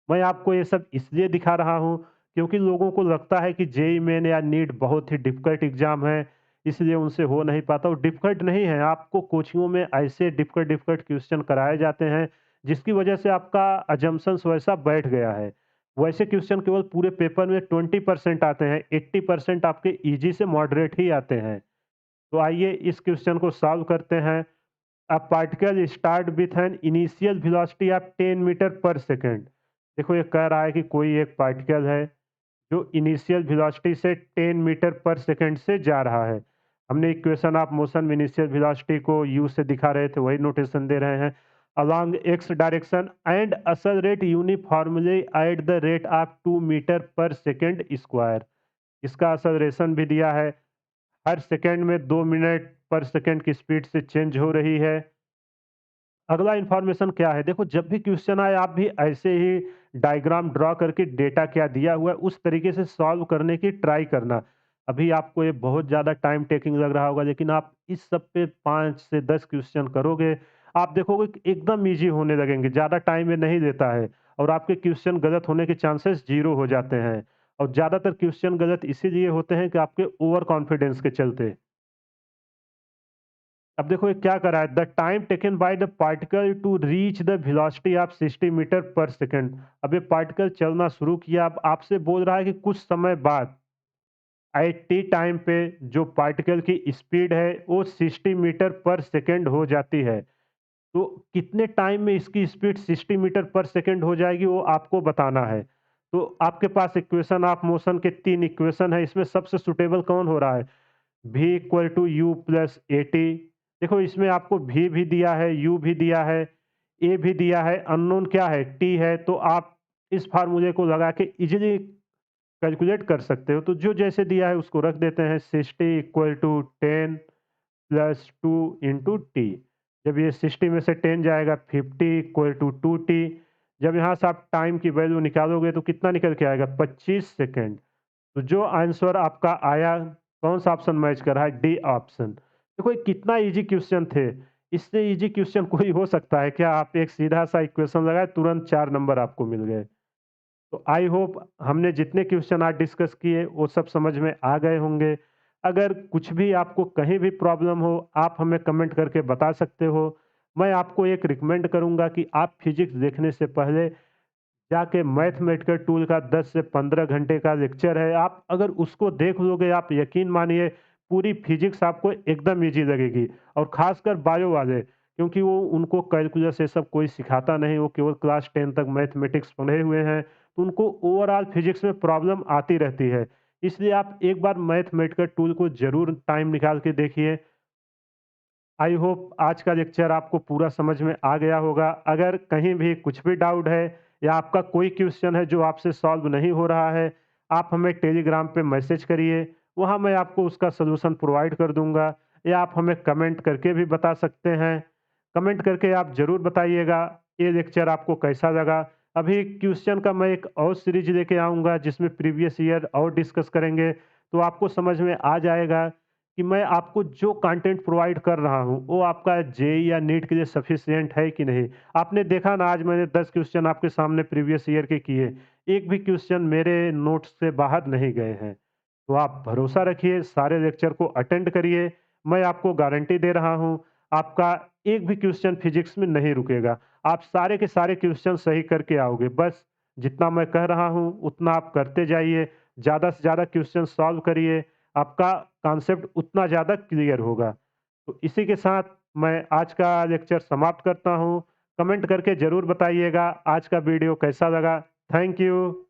मैं आपको ये सब इसलिए दिखा रहा हूँ क्योंकि लोगों को लगता है कि जेईई मेन या नीट बहुत ही डिफिकल्ट एग्जाम है, इसलिए उनसे हो नहीं पाता। और डिफिकल्ट नहीं है, आपको कोचिंगों में ऐसे डिफिकल्ट डिफिकल्ट क्वेश्चन कराए जाते हैं जिसकी वजह से आपका अजम्पशंस वैसा बैठ गया है। वैसे क्वेश्चन केवल पूरे पेपर में 20% आते हैं, 80% आपके इजी से मॉडरेट ही आते हैं। तो आइए इस क्वेश्चन को सॉल्व करते हैं। A particle start with an initial velocity of 10 metre पर सेकंड। देखो ये कह रहा है कि कोई एक पार्टिकल है जो इनिशियल वेलोसिटी से 10 मीटर पर सेकंड से जा रहा है। हमने इक्वेशन ऑफ मोशन में इनिशियल वेलोसिटी को यू से दिखा रहे थे, वही नोटेशन दे रहे हैं। Along X direction and accelerate uniformly at the rate of 2 metre पर सेकंड स्क्वायर। इसका एक्सेलरेशन भी दिया है, हर सेकंड में 2 मिनट पर सेकंड की स्पीड से चेंज हो रही है। अगला इंफॉर्मेशन क्या है? देखो जब भी क्वेश्चन आए आप भी ऐसे ही डायग्राम ड्रॉ करके डेटा क्या दिया हुआ है उस तरीके से सॉल्व करने की ट्राई करना। अभी आपको ये बहुत ज़्यादा टाइम टेकिंग लग रहा होगा, लेकिन आप इस सब पे 5 से 10 क्वेश्चन करोगे, आप देखोगे कि एकदम ईज़ी होने लगेंगे, ज़्यादा टाइम ये नहीं लेता है और आपके क्वेश्चन गलत होने के चांसेस 0 हो जाते हैं। और ज़्यादातर क्वेश्चन गलत इसीलिए होते हैं कि आपके ओवर कॉन्फिडेंस के चलते। अब देखो ये क्या कर रहा है? The time taken by the particle to reach the velocity of 60 metre पर सेकंड। अब ये पार्टिकल चलना शुरू किया, अब आपसे बोल रहा है कि कुछ समय बाद एट टी टाइम पे जो पार्टिकल की स्पीड है वो 60 मीटर पर सेकंड हो जाती है। तो कितने टाइम में इसकी स्पीड 60 मीटर पर सेकंड हो जाएगी वो आपको बताना है। तो आपके पास इक्वेशन ऑफ मोशन के 3 इक्वेशन है, इसमें सबसे सुटेबल कौन हो रहा है? v equal to U plus A T. देखो इसमें आपको v भी दिया है, u भी दिया है, a भी दिया है, अननोन क्या है? t है। तो आप इस फार्मूले को लगा के इजीली कैलकुलेट कर सकते हो। तो जो जैसे दिया है उसको रख देते हैं 60 equal to 10 plus 2 into T. जब ये 60 में से 10 जाएगा 50 इक्वल टू 2t। जब यहाँ से आप टाइम की वैल्यू निकालोगे तो कितना निकल के आएगा 25 सेकंड। तो जो आंसर आपका आया, कौन सा ऑप्शन मैच कर रहा है? D option. देखो ये कितना इजी क्वेश्चन थे। इससे इजी क्वेश्चन कोई हो सकता है क्या? आप एक सीधा सा इक्वेशन लगाए, तुरंत 4 नंबर आपको मिल गए। तो आई होप हमने जितने क्वेश्चन आज डिस्कस किए वो सब समझ में आ गए होंगे। अगर कुछ भी आपको कहीं भी प्रॉब्लम हो, आप हमें कमेंट करके बता सकते हो। मैं आपको एक रिकमेंड करूंगा कि आप फिजिक्स देखने से पहले जाके मैथमेटिकल टूल का 10 से 15 घंटे का लेक्चर है, आप अगर उसको देख लोगे, आप यकीन मानिए पूरी फिजिक्स आपको एकदम इजी लगेगी। और खासकर बायो वाले, क्योंकि वो उनको कैलकुलस ये सब कोई सिखाता नहीं, वो केवल क्लास 10 तक मैथमेटिक्स पढ़े हुए हैं, तो उनको ओवरऑल फिजिक्स में प्रॉब्लम आती रहती है। इसलिए आप एक बार मैथमेटिकल टूल को ज़रूर टाइम निकाल के देखिए। आई होप आज का लेक्चर आपको पूरा समझ में आ गया होगा। अगर कहीं भी कुछ भी डाउट है या आपका कोई क्वेश्चन है जो आपसे सॉल्व नहीं हो रहा है, आप हमें टेलीग्राम पे मैसेज करिए, वहाँ मैं आपको उसका सॉल्यूशन प्रोवाइड कर दूँगा। या आप हमें कमेंट करके भी बता सकते हैं। कमेंट करके आप ज़रूर बताइएगा ये लेक्चर आपको कैसा लगा। अभी क्वेश्चन का मैं एक और सीरीज़ लेके आऊँगा जिसमें प्रीवियस ईयर और डिस्कस करेंगे, तो आपको समझ में आ जाएगा कि मैं आपको जो कंटेंट प्रोवाइड कर रहा हूँ, वो आपका जेईई या नीट के लिए सफिशिएंट है कि नहीं। आपने देखा ना, आज मैंने 10 क्वेश्चन आपके सामने प्रीवियस ईयर के किए, एक भी क्वेश्चन मेरे नोट्स से बाहर नहीं गए हैं। तो आप भरोसा रखिए, सारे लेक्चर को अटेंड करिए, मैं आपको गारंटी दे रहा हूँ, आपका एक भी क्वेश्चन फिजिक्स में नहीं रुकेगा। आप सारे के सारे क्वेश्चन सही करके आओगे, बस जितना मैं कह रहा हूँ उतना आप करते जाइए, ज़्यादा से ज़्यादा क्वेश्चन सॉल्व करिए, आपका कॉन्सेप्ट उतना ज़्यादा क्लियर होगा। तो इसी के साथ मैं आज का लेक्चर समाप्त करता हूँ। कमेंट करके ज़रूर बताइएगा आज का वीडियो कैसा लगा। Thank you.